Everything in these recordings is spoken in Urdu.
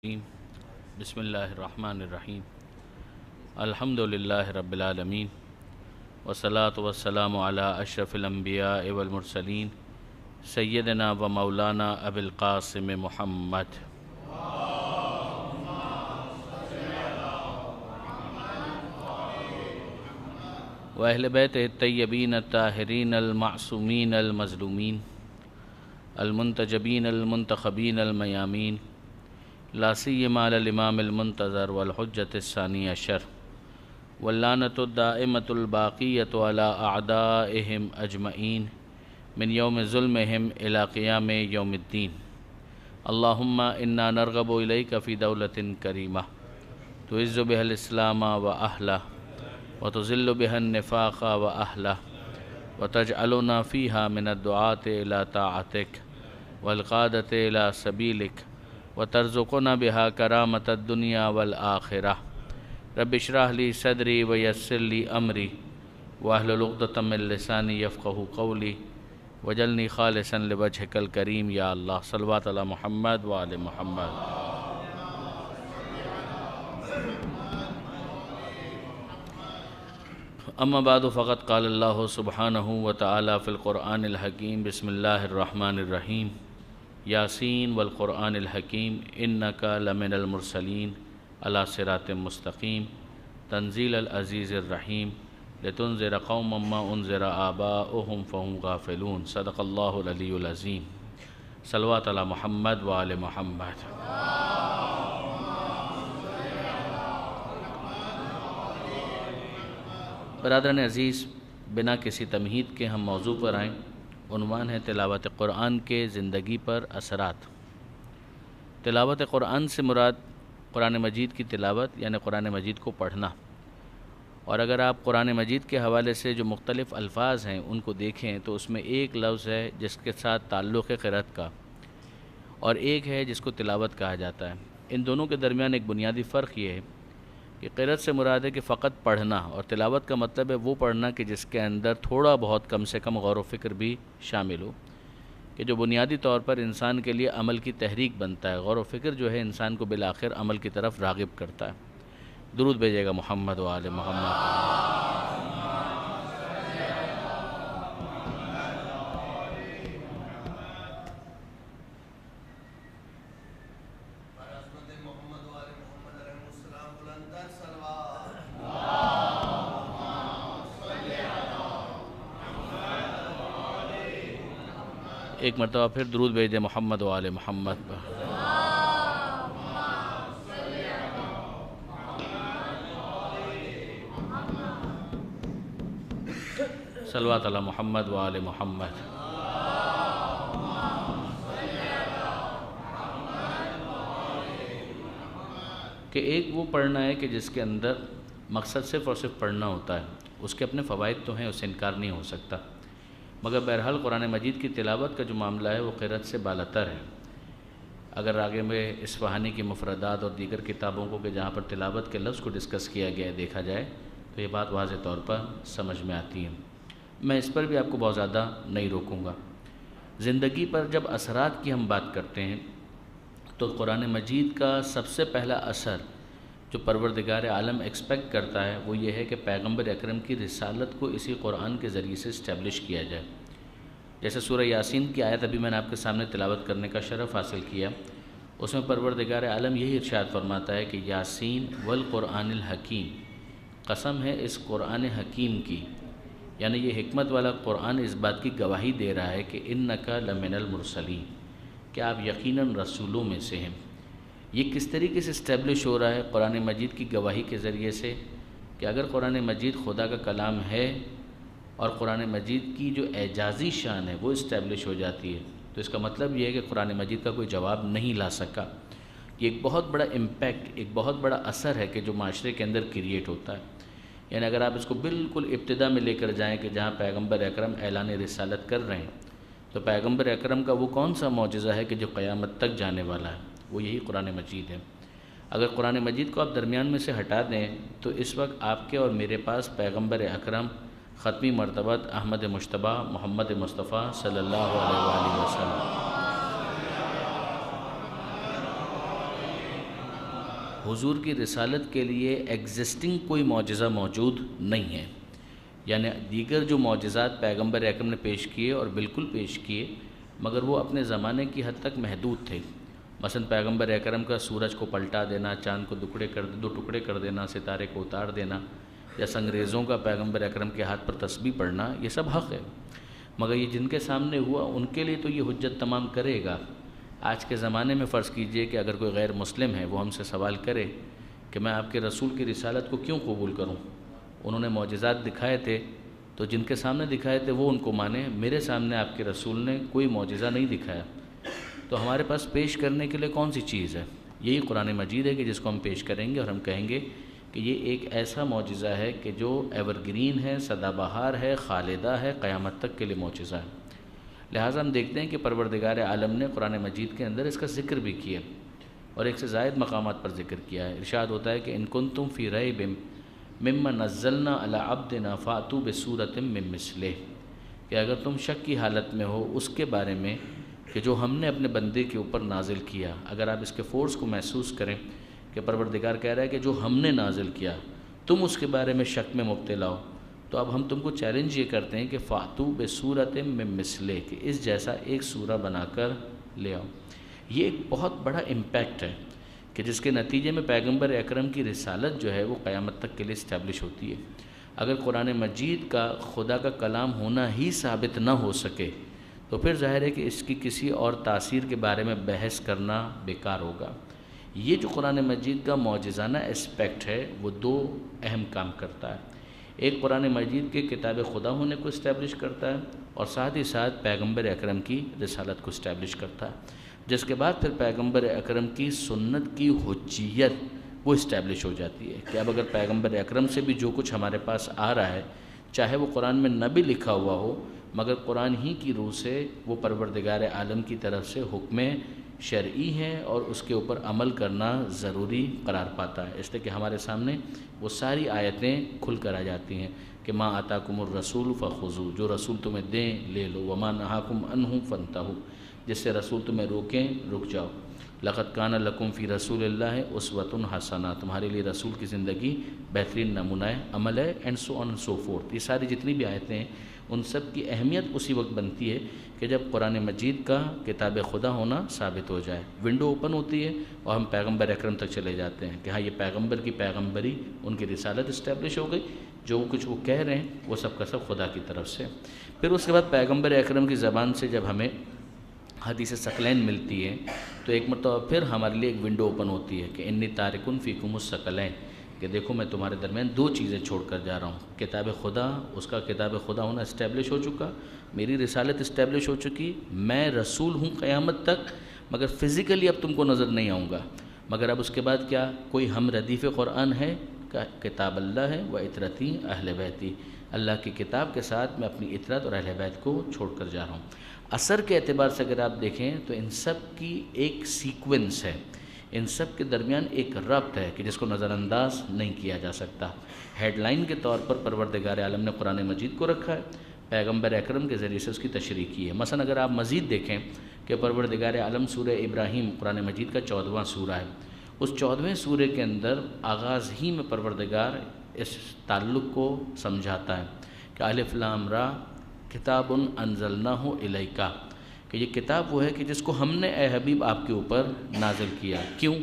بسم اللہ الرحمن الرحیم الحمدللہ رب العالمین والصلاة والسلام علی اشرف الانبیاء والمرسلین سیدنا و مولانا ابی القاسم محمد و اہل بیت الطیبین الطاہرین المعصومین المظلومین المنتجبین المنتخبین المیامین لا سیما علی الامام المنتظر والحجۃ الثانی عشر واللعنۃ الدائمۃ الباقیۃ علی اعدائہم اجمعین من یوم ظلمہم الی قیام یوم الدین اللہم انا نرغب الیک فی دولۃ کریمہ تعز بها الاسلام و اہلہ وتذل بها النفاق و اہلہ وتجعلنا فیہا من الدعاة الی طاعتک والقادۃ الی سبیلک وترزقنا بها کرامۃ الدنیا والآخرہ رب اشرح لی صدری ویسر لی امری واحلل عقدۃ من لسانی یفقهوا قولی وجعلنی خالصا لوجہک الکریم یا اللہ صلوات علی محمد وآل محمد۔ اما بعد فقد قال اللہ سبحانہ وتعالی فی القرآن الحکیم بسم اللہ الرحمن الرحیم یاسین والقرآن الحکیم انک لمن المرسلین علی صراط مستقیم تنزیل العزیز الرحیم لتنذر قوما ما انذر آباؤہم فہم غافلون صدق اللہ العلی العظیم صلوات علی محمد وآل محمد۔ برادران عزیز، بنا کسی تمہید کے ہم موضوع پر آئیں۔ عنوان ہے تلاوت قرآن کے زندگی پر اثرات۔ تلاوت قرآن سے مراد قرآن مجید کی تلاوت یعنی قرآن مجید کو پڑھنا، اور اگر آپ قرآن مجید کے حوالے سے جو مختلف الفاظ ہیں ان کو دیکھیں تو اس میں ایک لفظ ہے جس کے ساتھ تعلق ہے قرأت کا، اور ایک ہے جس کو تلاوت کہا جاتا ہے۔ ان دونوں کے درمیان ایک بنیادی فرق یہ ہے کہ قرأت سے مراد ہے کہ فقط پڑھنا، اور تلاوت کا مطلب ہے وہ پڑھنا کہ جس کے اندر تھوڑا بہت کم سے کم غور و فکر بھی شامل ہو، کہ جو بنیادی طور پر انسان کے لیے عمل کی تحریک بنتا ہے۔ غور و فکر جو ہے انسان کو بالآخر عمل کی طرف راغب کرتا ہے۔ درود بھیجے گا محمد و آل محمد۔ ایک مرتبہ پھر درود بھیج دیں محمد و آل محمد پر۔ صلوات علی محمد و آل محمد۔ کہ ایک وہ پڑھنا ہے کہ جس کے اندر مقصد صرف اور صرف پڑھنا ہوتا ہے، اس کے اپنے فوائد تو ہیں، اس سے انکار نہیں ہو سکتا، مگر بہرحال قرآن مجید کی تلاوت کا جو معاملہ ہے وہ قرأت سے بالاتر ہے۔ اگر آگے میں اصفہانی کی مفردات اور دیگر کتابوں کو کہ جہاں پر تلاوت کے لفظ کو ڈسکس کیا گیا ہے دیکھا جائے تو یہ بات واضح طور پر سمجھ میں آتی ہے۔ میں اس پر بھی آپ کو بہت زیادہ نہیں روکوں گا۔ زندگی پر جب اثرات کی ہم بات کرتے ہیں تو قرآن مجید کا سب سے پہلا اثر جو پروردگار عالم ایکسپیکٹ کرتا ہے وہ یہ ہے کہ پیغمبر اکرم کی رسالت کو اسی قرآن کے ذریعے سے اسٹیبلش کیا جائے۔ جیسے سورہ یاسین کی آیت ابھی میں نے آپ کے سامنے تلاوت کرنے کا شرف حاصل کیا، اس میں پروردگار عالم یہی ارشاد فرماتا ہے کہ یاسین والقرآن الحکیم، قسم ہے اس قرآن حکیم کی، یعنی یہ حکمت والا قرآن اس بات کی گواہی دے رہا ہے کہ انک لمن المرسلین، کہ آپ یقیناً رسولوں میں سے ہیں۔ یہ کس طریقے سے اسٹیبلش ہو رہا ہے؟ قرآن مجید کی گواہی کے ذریعے سے، کہ اگر قرآن مجید خدا کا کلام ہے اور قرآن مجید کی جو اعجازی شان ہے وہ اسٹیبلش ہو جاتی ہے تو اس کا مطلب یہ ہے کہ قرآن مجید کا کوئی جواب نہیں لا سکا۔ یہ ایک بہت بڑا امپیکٹ، ایک بہت بڑا اثر ہے کہ جو معاشرے کے اندر کریٹ ہوتا ہے۔ یعنی اگر آپ اس کو بالکل ابتدا میں لے کر جائیں کہ جہاں پیغمبر اکرم اعلان رسالت کر رہے ہیں تو پیغمبر اکرم کا وہ کون سا معجزہ ہے کہ جو قیامت تک جانے والا ہے؟ وہ یہی قرآن مجید ہے۔ اگر قرآن مجید کو آپ درمیان میں سے ہٹا دیں تو اس وقت آپ کے اور میرے پاس پیغمبر اکرم ختمی مرتبت احمد مجتبیٰ محمد مصطفیٰ صلی اللہ علیہ وآلہ وسلم حضور کی رسالت کے لیے ایگزسٹنگ کوئی معجزہ موجود نہیں ہے، یعنی دیگر جو معجزات پیغمبر اکرم نے پیش کیے اور بالکل پیش کیے، مگر وہ اپنے زمانے کی حد تک محدود تھے۔ مثلا پیغمبر اکرم کا سورج کو پلٹا دینا، چاند کو دو ٹکڑے کر دینا، ستارے کو اتار دینا، یا انگریزوں کا پیغمبر اکرم کے ہاتھ پر تسبیح پڑھنا، یہ سب حق ہے، مگر یہ جن کے سامنے ہوا ان کے لیے تو یہ حجت تمام کرے گا۔ آج کے زمانے میں فرض کیجئے کہ اگر کوئی غیر مسلم ہے وہ ہم سے سوال کرے کہ میں آپ کے رسول کی رسالت کو کیوں قبول کروں، انہوں نے معجزات دکھائے تھے تو جن کے سامنے دکھائے تھے وہ ان کو مانیں، میرے سامنے آپ کے رسول نے کوئی معجزہ نہیں دکھایا، تو ہمارے پاس پیش کرنے کے لیے کون سی چیز ہے؟ یہی قرآن مجید ہے کہ جس کو ہم پیش کریں گے اور ہم کہیں گے کہ یہ ایک ایسا معجزہ ہے کہ جو ایور گرین ہے، سدا بہار ہے، خالدہ ہے، قیامت تک کے لیے معجزہ ہے۔ لہٰذا ہم دیکھتے ہیں کہ پروردگار عالم نے قرآن مجید کے اندر اس کا ذکر بھی کیا اور ایک سے زائد مقامات پر ذکر کیا ہے۔ ارشاد ہوتا ہے کہ ان کنتم فی ریب مما نزلنا علی عبدنا فاتوا بسورۃ من مثلہ، کہ اگر تم شک کی حالت میں ہو اس کے بارے میں کہ جو ہم نے اپنے بندے کے اوپر نازل کیا، اگر آپ اس کے فورس کو محسوس کریں کہ پروردگار کہہ رہا ہے کہ جو ہم نے نازل کیا تم اس کے بارے میں شک میں مبتلا ہو، تو اب ہم تم کو چیلنج یہ کرتے ہیں کہ فاتوا بسورۃ من مثلہ، کہ اس جیسا ایک سورہ بنا کر لے آؤ۔ یہ ایک بہت بڑا امپیکٹ ہے کہ جس کے نتیجے میں پیغمبر اکرم کی رسالت جو ہے وہ قیامت تک کے لیے اسٹیبلش ہوتی ہے۔ اگر قرآن مجید کا خدا کا کلام ہونا ہی ثابت نہ ہو سکے تو پھر ظاہر ہے کہ اس کی کسی اور تاثیر کے بارے میں بحث کرنا بیکار ہوگا۔ یہ جو قرآن مجید کا معجزانہ اسپیکٹ ہے وہ دو اہم کام کرتا ہے، ایک قرآن مجید کے کتاب خدا ہونے کو اسٹیبلش کرتا ہے اور ساتھ ہی ساتھ پیغمبر اکرم کی رسالت کو اسٹیبلش کرتا ہے، جس کے بعد پھر پیغمبر اکرم کی سنت کی حجیت وہ اسٹیبلش ہو جاتی ہے کہ اب اگر پیغمبر اکرم سے بھی جو کچھ ہمارے پاس آ رہا ہے، چاہے وہ قرآن میں نہ بھی لکھا ہوا ہو، مگر قرآن ہی کی روح سے وہ پروردگار عالم کی طرف سے حکم شرعی ہیں اور اس کے اوپر عمل کرنا ضروری قرار پاتا ہے، اس لیے کہ ہمارے سامنے وہ ساری آیتیں کھل کر آ جاتی ہیں کہ ما آتاکم الرسول فخذوہ، جو رسول تمہیں دیں لے لو، وما نہاکم عنہ فانتہوا، جس سے رسول تمہیں روکیں رک جاؤ، لقد کان لکم فی رسول اللہ اسوۃ حسنہ، تمہارے لیے رسول کی زندگی بہترین نمونہ عمل ہے، and so on so forth. یہ ساری جتنی بھی آیتیں ہیں ان سب کی اہمیت اسی وقت بنتی ہے کہ جب قرآن مجید کا کتاب خدا ہونا ثابت ہو جائے، ونڈو اوپن ہوتی ہے اور ہم پیغمبر اکرم تک چلے جاتے ہیں کہ ہاں یہ پیغمبر کی پیغمبری، ان کی رسالت اسٹیبلش ہو گئی، جو کچھ وہ کہہ رہے ہیں وہ سب کا سب خدا کی طرف سے۔ پھر اس کے بعد پیغمبر اکرم کی زبان سے جب ہمیں حدیث ثقلین ملتی ہے تو ایک مرتبہ پھر ہمارے لیے ایک ونڈو اوپن ہوتی ہے کہ انی تارکن فیکم الثقلین، کہ دیکھو میں تمہارے درمیان دو چیزیں چھوڑ کر جا رہا ہوں، کتاب خدا، اس کا کتاب خدا ہونا اسٹیبلش ہو چکا، میری رسالت اسٹیبلش ہو چکی، میں رسول ہوں قیامت تک، مگر فزیکلی اب تم کو نظر نہیں آؤں گا، مگر اب اس کے بعد کیا کوئی ہم ردیف قرآن ہے؟ کتاب اللہ ہے، و اطرتی اہل بیتی، اللہ کی کتاب کے ساتھ میں اپنی اطرت اور اہل بیت کو چھوڑ کر جا رہا ہوں۔ اثر کے اعتبار سے اگر آپ دیکھیں تو ان سب کی ایک سیکوینس ہے، ان سب کے درمیان ایک ربط ہے کہ جس کو نظر انداز نہیں کیا جا سکتا۔ ہیڈ لائن کے طور پر پروردگار عالم نے قرآن مجید کو رکھا ہے، پیغمبر اکرم کے ذریعے سے اس کی تشریح کی ہے۔ مثلا اگر آپ مزید دیکھیں کہ پروردگار عالم سورہ ابراہیم قرآن مجید کا 14واں سورہ ہے، اس 14ویں سورے کے اندر آغاز ہی میں پروردگار اس تعلق کو سمجھاتا ہے کہ الف لام را کتاب انزلناہ الیک، کہ یہ کتاب وہ ہے کہ جس کو ہم نے اے حبیب آپ کے اوپر نازل کیا، کیوں؟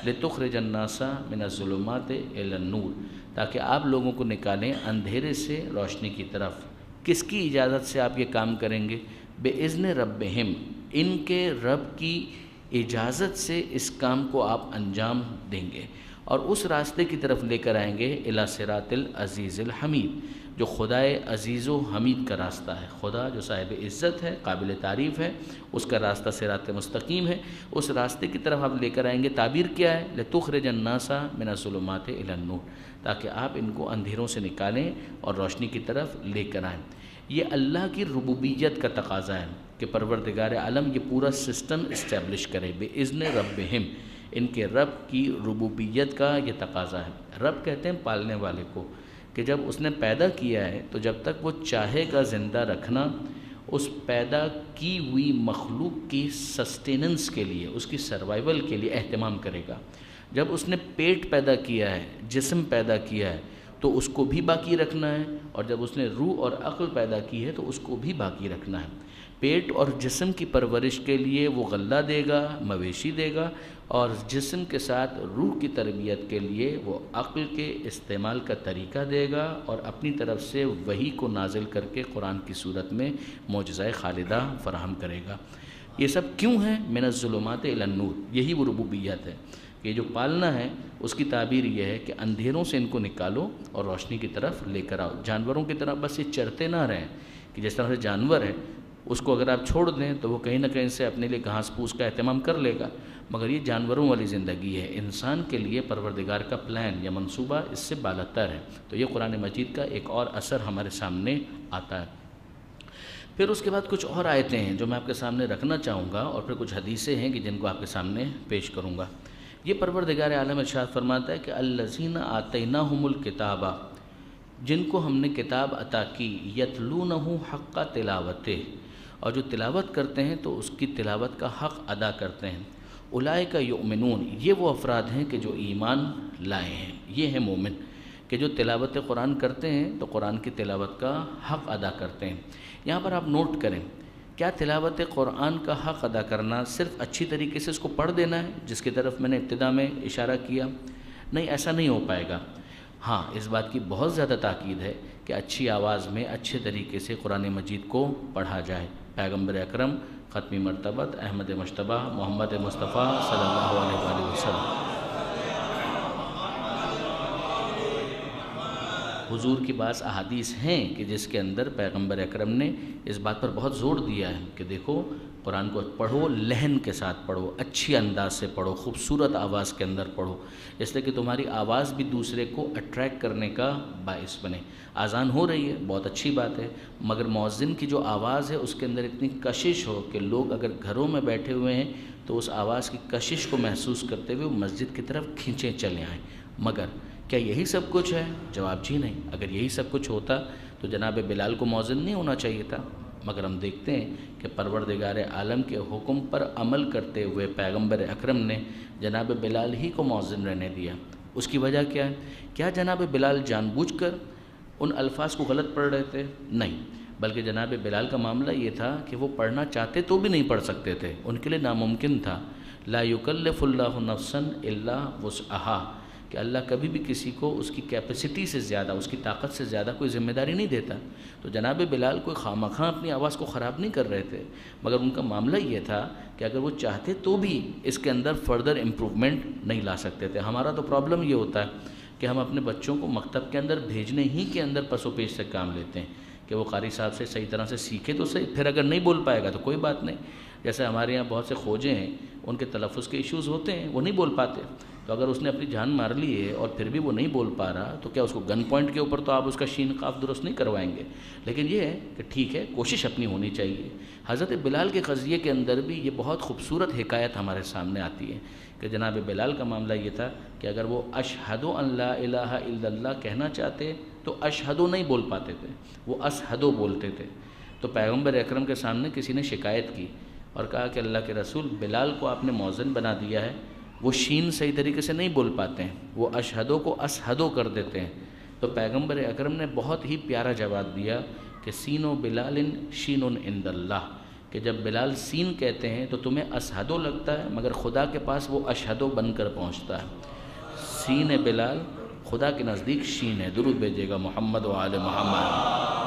لتخرج الناس من الظلمات الی النور، تاکہ آپ لوگوں کو نکالیں اندھیرے سے روشنی کی طرف۔ کس کی اجازت سے آپ یہ کام کریں گے؟ باذن ربہم، ان کے رب کی اجازت سے اس کام کو آپ انجام دیں گے اور اس راستے کی طرف لے کر آئیں گے الی صراط العزیز الحمید، جو خدائے عزیز و حمید کا راستہ ہے۔ خدا جو صاحب عزت ہے، قابل تعریف ہے، اس کا راستہ صراط مستقیم ہے، اس راستے کی طرف آپ لے کر آئیں گے۔ تعبیر کیا ہے؟ لتخرج الناس من الظلمات الی النور، تاکہ آپ ان کو اندھیروں سے نکالیں اور روشنی کی طرف لے کر آئیں۔ یہ اللہ کی ربوبیت کا تقاضا ہے کہ پروردگار عالم یہ پورا سسٹم اسٹیبلش کرے باذن ربہم، ان کے رب کی ربوبیت کا یہ تقاضا ہے۔ رب کہتے ہیں پالنے والے کو، کہ جب اس نے پیدا کیا ہے تو جب تک وہ چاہے گا زندہ رکھنا، اس پیدا کی ہوئی مخلوق کی سسٹیننس کے لیے، اس کی سروائیول کے لیے اہتمام کرے گا۔ جب اس نے پیٹ پیدا کیا ہے، جسم پیدا کیا ہے، تو اس کو بھی باقی رکھنا ہے، اور جب اس نے روح اور عقل پیدا کی ہے تو اس کو بھی باقی رکھنا ہے۔ پیٹ اور جسم کی پرورش کے لیے وہ غلہ دے گا، مویشی دے گا، اور جسم کے ساتھ روح کی تربیت کے لیے وہ عقل کے استعمال کا طریقہ دے گا، اور اپنی طرف سے وحی کو نازل کر کے قرآن کی صورت میں معجزہ خالدہ فراہم کرے گا۔ یہ سب کیوں ہے؟ من الظلمات الی النور، یہی وہ ربوبیت ہے کہ جو پالنا ہے اس کی تعبیر یہ ہے کہ اندھیروں سے ان کو نکالو اور روشنی کی طرف لے کر آؤ۔ جانوروں کی طرح بس یہ چرتے نہ رہیں کہ جس طرح سے جانور ہے اس کو اگر آپ چھوڑ دیں تو وہ کہیں نہ کہیں سے اپنے لیے گھاس پھوس کا اہتمام کر لے گا، مگر یہ جانوروں والی زندگی ہے۔ انسان کے لیے پروردگار کا پلان یا منصوبہ اس سے بالاتر ہے۔ تو یہ قرآن مجید کا ایک اور اثر ہمارے سامنے آتا ہے۔ پھر اس کے بعد کچھ اور آیتیں ہیں جو میں آپ کے سامنے رکھنا چاہوں گا، اور پھر کچھ حدیثیں ہیں کہ جن کو آپ کے سامنے پیش کروں گا۔ یہ پروردگار عالم ارشاد فرماتا ہے کہ الذین آتیناہم الکتاب، جن کو ہم نے کتاب عطا کی، یتلونہ حق تلاوتہ، اور جو تلاوت کرتے ہیں تو اس کی تلاوت کا حق ادا کرتے ہیں۔ اولئک یؤمنون، یہ وہ افراد ہیں کہ جو ایمان لائے ہیں، یہ ہیں مومن کہ جو تلاوت قرآن کرتے ہیں تو قرآن کی تلاوت کا حق ادا کرتے ہیں۔ یہاں پر آپ نوٹ کریں، کیا تلاوت قرآن کا حق ادا کرنا صرف اچھی طریقے سے اس کو پڑھ دینا ہے جس کی طرف میں نے ابتدا میں اشارہ کیا؟ نہیں، ایسا نہیں ہو پائے گا۔ ہاں، اس بات کی بہت زیادہ تاکید ہے کہ اچھی آواز میں اچھے طریقے سے قرآن مجید کو پڑھا جائے۔ پیغمبر اکرم ختمی مرتبت احمد مجتبی محمد مصطفیٰ صلی اللہ علیہ وآلہ وسلم، حضور کی بعض احادیث ہیں کہ جس کے اندر پیغمبر اکرم نے اس بات پر بہت زور دیا ہے کہ دیکھو قرآن کو پڑھو، لحن کے ساتھ پڑھو، اچھی انداز سے پڑھو، خوبصورت آواز کے اندر پڑھو، اس لیے کہ تمہاری آواز بھی دوسرے کو اٹریکٹ کرنے کا باعث بنے۔ اذان ہو رہی ہے، بہت اچھی بات ہے، مگر مؤذن کی جو آواز ہے اس کے اندر اتنی کشش ہو کہ لوگ اگر گھروں میں بیٹھے ہوئے ہیں تو اس آواز کی کشش کو محسوس کرتے ہوئے مسجد کی طرف کھینچے چلے آئیں۔ مگر کیا یہی سب کچھ ہے؟ جواب جی نہیں۔ اگر یہی سب کچھ ہوتا تو جناب بلال کو مؤذن نہیں ہونا چاہیے تھا، مگر ہم دیکھتے ہیں کہ پروردگار عالم کے حکم پر عمل کرتے ہوئے پیغمبر اکرم نے جناب بلال ہی کو مؤذن رہنے دیا۔ اس کی وجہ کیا ہے؟ کیا جناب بلال جان بوجھ کر ان الفاظ کو غلط پڑھ رہے تھے؟ نہیں، بلکہ جناب بلال کا معاملہ یہ تھا کہ وہ پڑھنا چاہتے تو بھی نہیں پڑھ سکتے تھے، ان کے لیے ناممکن تھا۔ لا یکلف اللہ نفسا الا وسعہا، کہ اللہ کبھی بھی کسی کو اس کی کیپیسٹی سے زیادہ، اس کی طاقت سے زیادہ کوئی ذمہ داری نہیں دیتا۔ تو جناب بلال کوئی خواہ اپنی آواز کو خراب نہیں کر رہے تھے، مگر ان کا معاملہ یہ تھا کہ اگر وہ چاہتے تو بھی اس کے اندر فردر امپروومنٹ نہیں لا سکتے تھے۔ ہمارا تو پرابلم یہ ہوتا ہے کہ ہم اپنے بچوں کو مکتب کے اندر بھیجنے ہی کے اندر پس و پیش سے کام لیتے ہیں کہ وہ قاری صاحب سے صحیح طرح سے سیکھے تو صحیح، پھر اگر نہیں بول پائے گا تو کوئی بات نہیں۔ جیسے ہمارے یہاں بہت سے خوجے ہیں، ان کے تلفظ کے ایشوز ہوتے ہیں، وہ نہیں بول پاتے، تو اگر اس نے اپنی جان مار لی ہے اور پھر بھی وہ نہیں بول پا رہا تو کیا اس کو گن پوائنٹ کے اوپر تو آپ اس کا شین قاف درست نہیں کروائیں گے؟ لیکن یہ ہے کہ ٹھیک ہے، کوشش اپنی ہونی چاہیے۔ حضرت بلال کے قضیے کے اندر بھی یہ بہت خوبصورت حکایت ہمارے سامنے آتی ہے کہ جناب بلال کا معاملہ یہ تھا کہ اگر وہ اشہد ان لا الہ الا اللہ کہنا چاہتے تو اشہدو نہیں بول پاتے تھے، وہ اشہدو بولتے تھے۔ تو پیغمبر اکرم کے سامنے کسی نے شکایت کی اور کہا کہ اللہ کے رسول، بلال کو آپ نے مؤذن بنا دیا ہے، وہ شین صحیح طریقے سے نہیں بول پاتے ہیں، وہ اشہدو کو اسہدو کر دیتے ہیں۔ تو پیغمبر اکرم نے بہت ہی پیارا جواب دیا کہ سین و بلال شین عند اللہ، کہ جب بلال سین کہتے ہیں تو تمہیں اسہدو لگتا ہے، مگر خدا کے پاس وہ اشہدو بن کر پہنچتا ہے۔ سین بلال خدا کے نزدیک شین ہے۔ درود بھیجیے گا محمد و آل محمد۔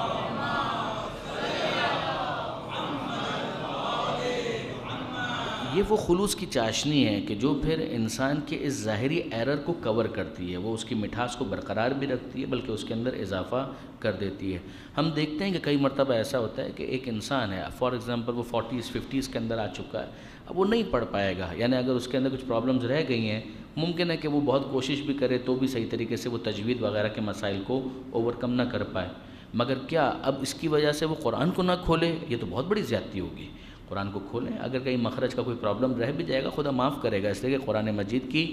یہ وہ خلوص کی چاشنی ہے کہ جو پھر انسان کے اس ظاہری ایرر کو کور کرتی ہے، وہ اس کی مٹھاس کو برقرار بھی رکھتی ہے بلکہ اس کے اندر اضافہ کر دیتی ہے۔ ہم دیکھتے ہیں کہ کئی مرتبہ ایسا ہوتا ہے کہ ایک انسان ہے، فار ایگزامپل وہ 40s 50s کے اندر آ چکا ہے، اب وہ نہیں پڑھ پائے گا، یعنی اگر اس کے اندر کچھ پرابلمز رہ گئی ہیں، ممکن ہے کہ وہ بہت کوشش بھی کرے تو بھی صحیح طریقے سے وہ تجوید وغیرہ کے مسائل کو اوورکم نہ کر پائے، مگر کیا اب اس کی وجہ سے وہ قرآن کو نہ کھولے؟ یہ تو بہت بڑی زیادتی ہوگی۔ قرآن کو کھولیں، اگر کہیں مخرج کا کوئی پرابلم رہ بھی جائے گا خدا معاف کرے گا، اس لیے کہ قرآن مجید کی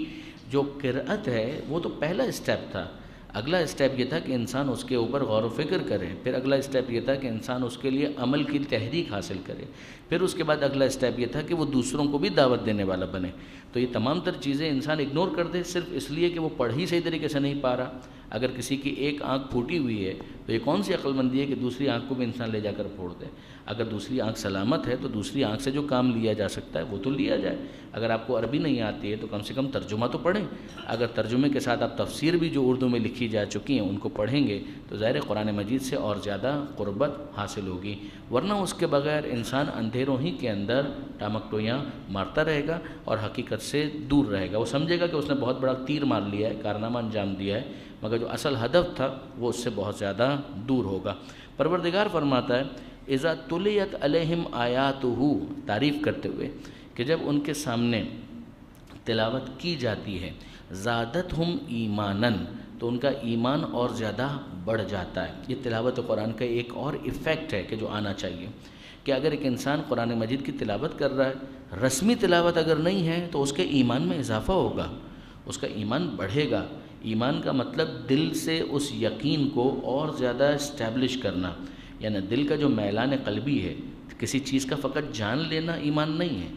جو قرأت ہے وہ تو پہلا اسٹیپ تھا۔ اگلا اسٹیپ یہ تھا کہ انسان اس کے اوپر غور و فکر کرے، پھر اگلا اسٹیپ یہ تھا کہ انسان اس کے لیے عمل کی تحریک حاصل کرے، پھر اس کے بعد اگلا اسٹیپ یہ تھا کہ وہ دوسروں کو بھی دعوت دینے والا بنے۔ تو یہ تمام تر چیزیں انسان اگنور کر دے صرف اس لیے کہ وہ پڑھ ہی صحیح طریقے سے نہیں پا رہا۔ اگر کسی کی ایک آنکھ پھوٹی ہوئی ہے تو یہ کون سی عقل مندی ہے کہ دوسری آنکھ کو بھی انسان لے جا کر پھوڑ دے؟ اگر دوسری آنکھ سلامت ہے تو دوسری آنکھ سے جو کام لیا جا سکتا ہے وہ تو لیا جائے۔ اگر آپ کو عربی نہیں آتی ہے تو کم سے کم ترجمہ تو پڑھیں، اگر ترجمے کے ساتھ آپ تفسیر بھی جو اردو میں لکھی جا چکی ہیں ان کو پڑھیں گے تو ظاہر قرآن مجید سے اور زیادہ قربت حاصل ہوگی، ورنہ اس کے بغیر انسان اندھیروں ہی کے اندر ٹامکٹویاں مارتا رہے گا اور حقیقت سے دور رہے گا۔ وہ سمجھے گا کہ اس نے بہت بڑا تیر مار لیا ہے، کارنامہ انجام دیا ہے، مگر جو اصل ہدف تھا وہ اس سے بہت زیادہ دور ہوگا۔ پروردگار فرماتا ہے اذا تلیت علیہم آیاتہ، تعریف کرتے ہوئے کہ جب ان کے سامنے تلاوت کی جاتی ہے، زادتہم ایماناً، تو ان کا ایمان اور زیادہ بڑھ جاتا ہے۔ یہ تلاوت قرآن کا ایک اور ایفیکٹ ہے کہ جو آنا چاہیے، کہ اگر ایک انسان قرآن مجید کی تلاوت کر رہا ہے، رسمی تلاوت اگر نہیں ہے تو اس کے ایمان میں اضافہ ہوگا، اس کا ایمان بڑھے گا۔ ایمان کا مطلب دل سے اس یقین کو اور زیادہ اسٹیبلش کرنا، یعنی دل کا جو میلان قلبی ہے، کسی چیز کا فقط جان لینا ایمان نہیں ہے،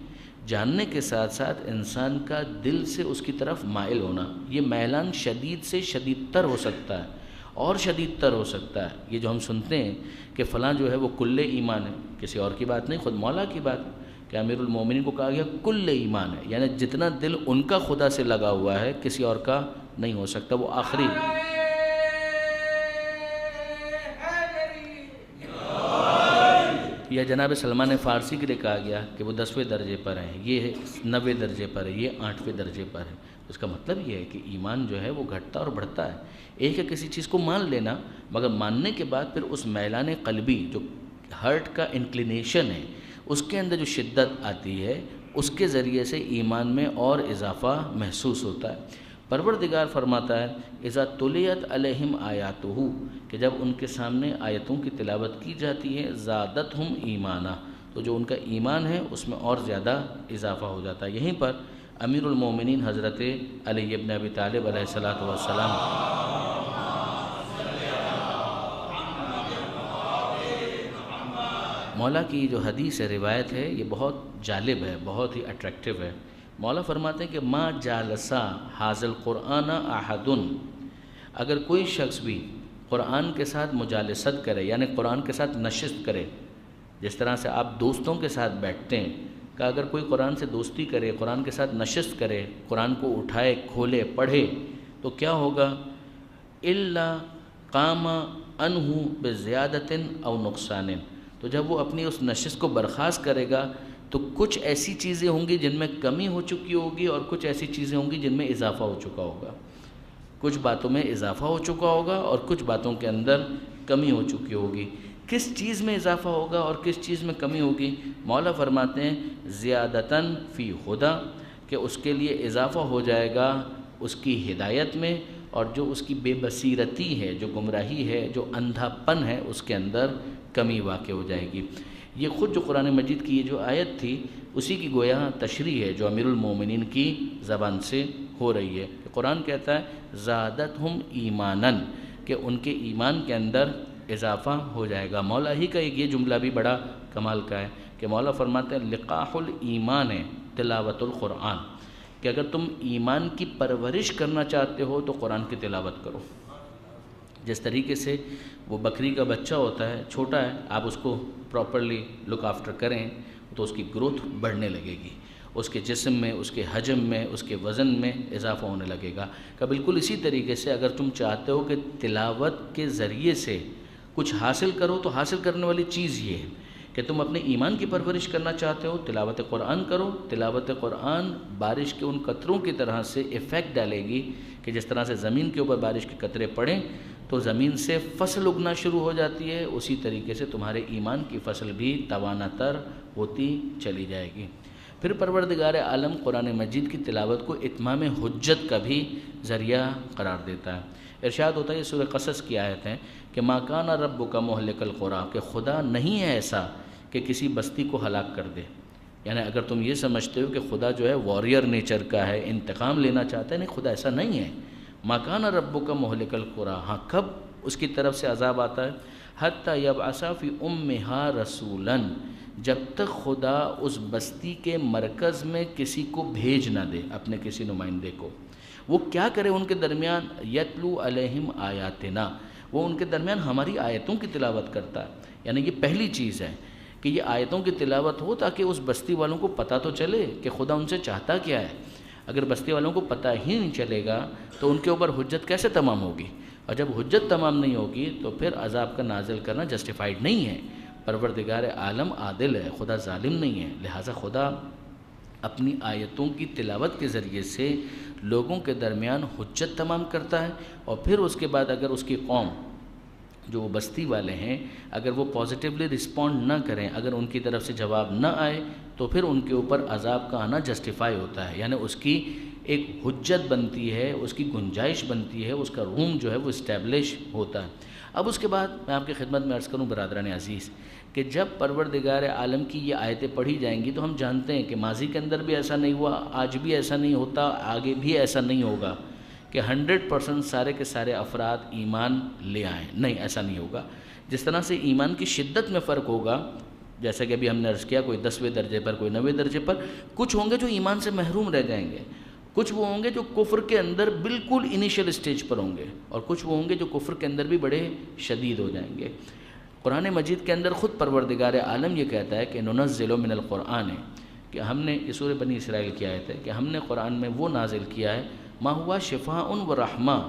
جاننے کے ساتھ ساتھ انسان کا دل سے اس کی طرف مائل ہونا۔ یہ میلان شدید سے شدید تر ہو سکتا ہے اور شدید تر ہو سکتا ہے۔ یہ جو ہم سنتے ہیں کہ فلاں جو ہے وہ کل ایمان ہے، کسی اور کی بات نہیں، خود مولا کی بات کہ امیر المومنین کو کہا گیا کل ایمان ہے، یعنی جتنا دل ان کا خدا سے لگا ہوا ہے کسی اور کا نہیں ہو سکتا، وہ آخری۔ یا جناب سلمان فارسی کے لیے کہا گیا کہ وہ 10ویں درجے پر ہیں، یہ 9ویں درجے پر ہے، یہ 8ویں درجے پر ہے۔ اس کا مطلب یہ ہے کہ ایمان جو ہے وہ گھٹتا اور بڑھتا ہے۔ ایک ہے کسی چیز کو مان لینا، مگر ماننے کے بعد پھر اس میلان قلبی جو ہارٹ کا انکلینیشن ہے اس کے اندر جو شدت آتی ہے، اس کے ذریعے سے ایمان میں اور اضافہ محسوس ہوتا ہے۔ پروردگار فرماتا ہے اذا تلیت علیہم آیاتہ، کہ جب ان کے سامنے آیتوں کی تلاوت کی جاتی ہے، زادتہم ایمانا، تو جو ان کا ایمان ہے اس میں اور زیادہ اضافہ ہو جاتا ہے۔ یہیں پر امیر المومنین حضرت علی ابن ابی طالب علیہ السلام مولا کی جو حدیث ہے، روایت ہے، یہ بہت جالب ہے، بہت ہی اٹریکٹیو ہے۔ مولا فرماتے ہیں کہ ما جالسا حاض القرآن احد، اگر کوئی شخص بھی قرآن کے ساتھ مجالست کرے، یعنی قرآن کے ساتھ نشست کرے، جس طرح سے آپ دوستوں کے ساتھ بیٹھتے ہیں، کہ اگر کوئی قرآن سے دوستی کرے، قرآن کے ساتھ نشست کرے، قرآن کو اٹھائے، کھولے، پڑھے، تو کیا ہوگا؟ الا قام عنہ بزیادۃ او نقصان، تو جب وہ اپنی اس نشست کو برخاست کرے گا تو کچھ ایسی چیزیں ہوں گی جن میں کمی ہو چکی ہوگی اور کچھ ایسی چیزیں ہوں گی جن میں اضافہ ہو چکا ہوگا۔ کچھ باتوں میں اضافہ ہو چکا ہوگا اور کچھ باتوں کے اندر کمی ہو چکی ہوگی۔ کس چیز میں اضافہ ہوگا اور کس چیز میں کمی ہوگی؟ مولا فرماتے ہیں زیادتاً فی ہدا، کہ اس کے لیے اضافہ ہو جائے گا اس کی ہدایت میں، اور جو اس کی بے بصیرتی ہے، جو گمراہی ہے، جو اندھا پن ہے، اس کے اندر کمی واقع ہو جائے گی۔ یہ خود جو قرآن مجید کی یہ جو آیت تھی اسی کی گویا تشریح ہے جو امیر المومنین کی زبان سے ہو رہی ہے۔ کہ قرآن کہتا ہے زادتہم ایماناً، کہ ان کے ایمان کے اندر اضافہ ہو جائے گا۔ مولا ہی کا ایک یہ جملہ بھی بڑا کمال کا ہے کہ مولا فرماتے ہیں لقاح الایمان تلاوت القرآن، کہ اگر تم ایمان کی پرورش کرنا چاہتے ہو تو قرآن کی تلاوت کرو۔ جس طریقے سے وہ بکری کا بچہ ہوتا ہے، چھوٹا ہے، آپ اس کو پراپرلی لک آفٹر کریں تو اس کی گروتھ بڑھنے لگے گی، اس کے جسم میں، اس کے حجم میں، اس کے وزن میں اضافہ ہونے لگے گا۔ کہ بالکل اسی طریقے سے اگر تم چاہتے ہو کہ تلاوت کے ذریعے سے کچھ حاصل کرو تو حاصل کرنے والی چیز یہ ہے کہ تم اپنے ایمان کی پرورش کرنا چاہتے ہو، تلاوت قرآن کرو۔ تلاوت قرآن بارش کے ان قطروں کی طرح سے ایفیکٹ ڈالے گی کہ جس طرح سے زمین کے اوپر بارش کے قطرے پڑیں تو زمین سے فصل اگنا شروع ہو جاتی ہے، اسی طریقے سے تمہارے ایمان کی فصل بھی توانا تر ہوتی چلی جائے گی۔ پھر پروردگار عالم قرآن مجید کی تلاوت کو اتمام حجت کا بھی ذریعہ قرار دیتا ہے۔ ارشاد ہوتا ہے، یہ سورہ قصص کی آیت ہے کہ ما کان ربک مہلک القری، کہ خدا نہیں ہے ایسا کہ کسی بستی کو ہلاک کر دے۔ یعنی اگر تم یہ سمجھتے ہو کہ خدا جو ہے واریر نیچر کا ہے، انتقام لینا چاہتا ہے، نہیں، خدا ایسا نہیں ہے۔ ما کان ربک مہلک القری، ہاں کب اس کی طرف سے عذاب آتا ہے، حتی یبعث فی امہا رسولا، جب تک خدا اس بستی کے مرکز میں کسی کو بھیج نہ دے، اپنے کسی نمائندے کو۔ وہ کیا کرے ان کے درمیان؟ یتلو علیہم آیاتنا، وہ ان کے درمیان ہماری آیتوں کی تلاوت کرتا ہے۔ یعنی یہ پہلی چیز ہے کہ یہ آیتوں کی تلاوت ہو تاکہ اس بستی والوں کو پتہ تو چلے کہ خدا ان سے چاہتا کیا ہے۔ اگر بستی والوں کو پتہ ہی نہیں چلے گا تو ان کے اوپر حجت کیسے تمام ہوگی؟ اور جب حجت تمام نہیں ہوگی تو پھر عذاب کا نازل کرنا جسٹیفائیڈ نہیں ہے۔ پروردگار عالم عادل ہے، خدا ظالم نہیں ہے، لہٰذا خدا اپنی آیتوں کی تلاوت کے ذریعے سے لوگوں کے درمیان حجت تمام کرتا ہے، اور پھر اس کے بعد اگر اس کی قوم جو وہ بستی والے ہیں اگر وہ پازیٹیولی رسپونڈ نہ کریں، اگر ان کی طرف سے جواب نہ آئے تو پھر ان کے اوپر عذاب کا آنا جسٹیفائی ہوتا ہے، یعنی اس کی ایک حجت بنتی ہے، اس کی گنجائش بنتی ہے، اس کا روم جو ہے وہ اسٹیبلش ہوتا ہے۔ اب اس کے بعد میں آپ کی خدمت میں عرض کروں برادران عزیز کہ جب پروردگار عالم کی یہ آیتیں پڑھی جائیں گی تو ہم جانتے ہیں کہ ماضی کے اندر بھی ایسا نہیں ہوا، آج بھی ایسا نہیں ہوتا، آگے بھی ایسا نہیں ہوگا کہ 100% سارے کے سارے افراد ایمان لے آئیں، نہیں ایسا نہیں ہوگا۔ جس طرح سے ایمان کی شدت میں فرق ہوگا، جیسا کہ ابھی ہم نے عرض کیا، کوئی 10ویں درجے پر، کوئی 9ویں درجے پر، کچھ ہوں گے جو ایمان سے محروم رہ جائیں گے، کچھ وہ ہوں گے جو کفر کے اندر بالکل انیشیل اسٹیج پر ہوں گے، اور کچھ وہ ہوں گے جو کفر کے اندر بھی بڑے شدید ہو جائیں گے۔ قرآن مجید کے اندر خود پروردگار عالم یہ کہتا ہے کہ ننزل من القرآن، کہ ہم نے، یہ سورہ بنی اسرائیل کی آیت ہے، کہ ہم نے قرآن میں وہ نازل کیا ہے ما ہوا شفاء و رحمہ،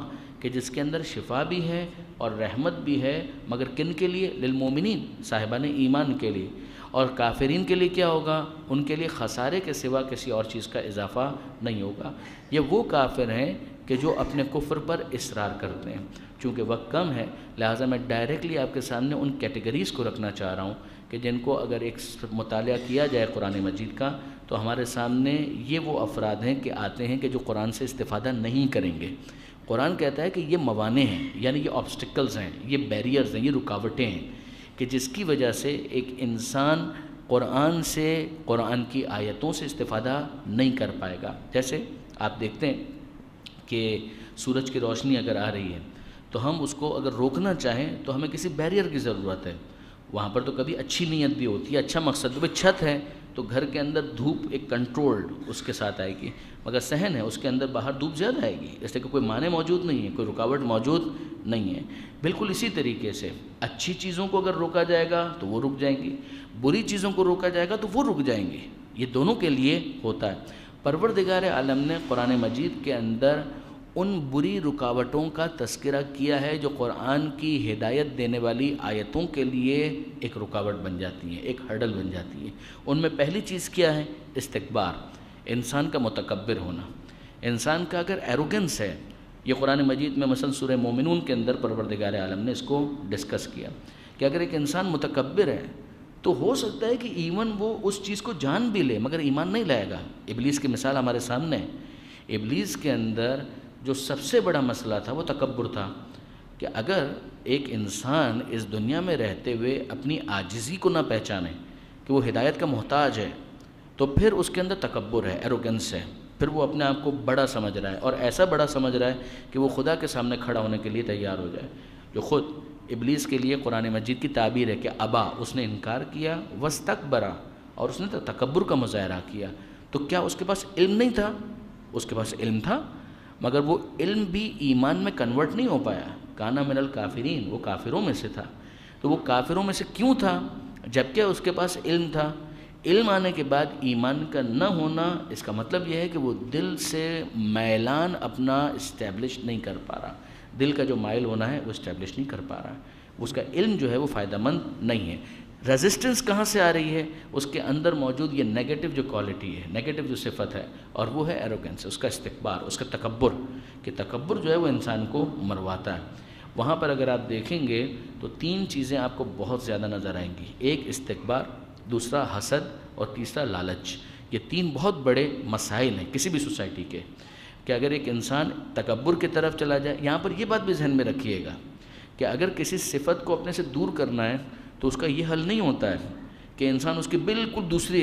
کہ جس کے اندر شفا بھی ہے اور رحمت بھی ہے، مگر کن کے لیے؟ للمومنین، صاحبان ایمان کے لیے۔ اور کافرین کے لیے کیا ہوگا؟ ان کے لیے خسارے کے سوا کسی اور چیز کا اضافہ نہیں ہوگا۔ یہ وہ کافر ہیں کہ جو اپنے کفر پر اصرار کرتے ہیں۔ چونکہ وقت کم ہے لہٰذا میں ڈائریکٹلی آپ کے سامنے ان کیٹیگریز کو رکھنا چاہ رہا ہوں کہ جن کو اگر ایک مطالعہ کیا جائے قرآن مجید کا تو ہمارے سامنے یہ وہ افراد ہیں کہ آتے ہیں کہ جو قرآن سے استفادہ نہیں کریں گے۔ قرآن کہتا ہے کہ یہ موانع ہیں، یعنی یہ آبسٹیکلز ہیں، یہ بیریئرز ہیں، یہ رکاوٹیں ہیں کہ جس کی وجہ سے ایک انسان قرآن سے، قرآن کی آیتوں سے استفادہ نہیں کر پائے گا۔ جیسے آپ دیکھتے ہیں کہ سورج کی روشنی اگر آ رہی ہے تو ہم اس کو اگر روکنا چاہیں تو ہمیں کسی بیریئر کی ضرورت ہے۔ وہاں پر تو کبھی اچھی نیت بھی ہوتی ہے، اچھا مقصد بھی، چھت ہے تو گھر کے اندر دھوپ ایک کنٹرولڈ اس کے ساتھ آئے گی، مگر صحن ہے اس کے اندر باہر دھوپ زیادہ آئے گی، اس لیے کہ کوئی معنی موجود نہیں ہے، کوئی رکاوٹ موجود نہیں ہے۔ بالکل اسی طریقے سے اچھی چیزوں کو اگر روکا جائے گا تو وہ رک جائیں گی، بری چیزوں کو روکا جائے گا تو وہ رک جائیں گی، یہ دونوں کے لیے ہوتا ہے۔ پروردگار عالم نے قرآن مجید کے اندر ان بری رکاوٹوں کا تذکرہ کیا ہے جو قرآن کی ہدایت دینے والی آیتوں کے لیے ایک رکاوٹ بن جاتی ہیں، ایک ہرڈل بن جاتی ہیں۔ ان میں پہلی چیز کیا ہے؟ استکبار، انسان کا متکبر ہونا، انسان کا اگر ایروگنس ہے۔ یہ قرآن مجید میں مثلا سورہ مومنون کے اندر پروردگار عالم نے اس کو ڈسکس کیا کہ اگر ایک انسان متکبر ہے تو ہو سکتا ہے کہ ایون وہ اس چیز کو جان بھی لے مگر ایمان نہیں لائے گا۔ ابلیس کی مثال ہمارے سامنے ہے۔ ابلیس کے اندر جو سب سے بڑا مسئلہ تھا وہ تکبر تھا کہ اگر ایک انسان اس دنیا میں رہتے ہوئے اپنی عاجزی کو نہ پہچانے کہ وہ ہدایت کا محتاج ہے تو پھر اس کے اندر تکبر ہے، ایروگنس ہے، پھر وہ اپنے آپ کو بڑا سمجھ رہا ہے اور ایسا بڑا سمجھ رہا ہے کہ وہ خدا کے سامنے کھڑا ہونے کے لیے تیار ہو جائے، جو خود ابلیس کے لیے قرآن مجید کی تعبیر ہے کہ ابا، اس نے انکار کیا، واستکبر، اور اس نے تکبر کا مظاہرہ کیا۔ تو کیا اس کے پاس علم نہیں تھا؟ اس کے پاس علم تھا مگر وہ علم بھی ایمان میں کنورٹ نہیں ہو پایا۔ کانا من الکافرین، وہ کافروں میں سے تھا۔ تو وہ کافروں میں سے کیوں تھا جبکہ اس کے پاس علم تھا؟ علم آنے کے بعد ایمان کا نہ ہونا، اس کا مطلب یہ ہے کہ وہ دل سے میلان اپنا اسٹیبلش نہیں کر پا رہا، دل کا جو مائل ہونا ہے وہ اسٹیبلش نہیں کر پا رہا، اس کا علم جو ہے وہ فائدہ مند نہیں ہے۔ ریزسٹنس کہاں سے آ رہی ہے؟ اس کے اندر موجود یہ نیگیٹو جو کوالٹی ہے، نیگیٹو جو صفت ہے، اور وہ ہے ایروگنس، اس کا استکبار، اس کا تکبر، کہ تکبر جو ہے وہ انسان کو مرواتا ہے۔ وہاں پر اگر آپ دیکھیں گے تو تین چیزیں آپ کو بہت زیادہ نظر آئیں گی، ایک استکبار، دوسرا حسد، اور تیسرا لالچ۔ یہ تین بہت بڑے مسائل ہیں کسی بھی سوسائٹی کے، کہ اگر ایک انسان تکبر کی طرف چلا جائے، یہاں پر یہ بات بھی ذہن میں رکھیے گا کہ اگر کسی صفت کو اپنے سے دور کرنا ہے تو اس کا یہ حل نہیں ہوتا ہے کہ انسان اس کی بالکل دوسری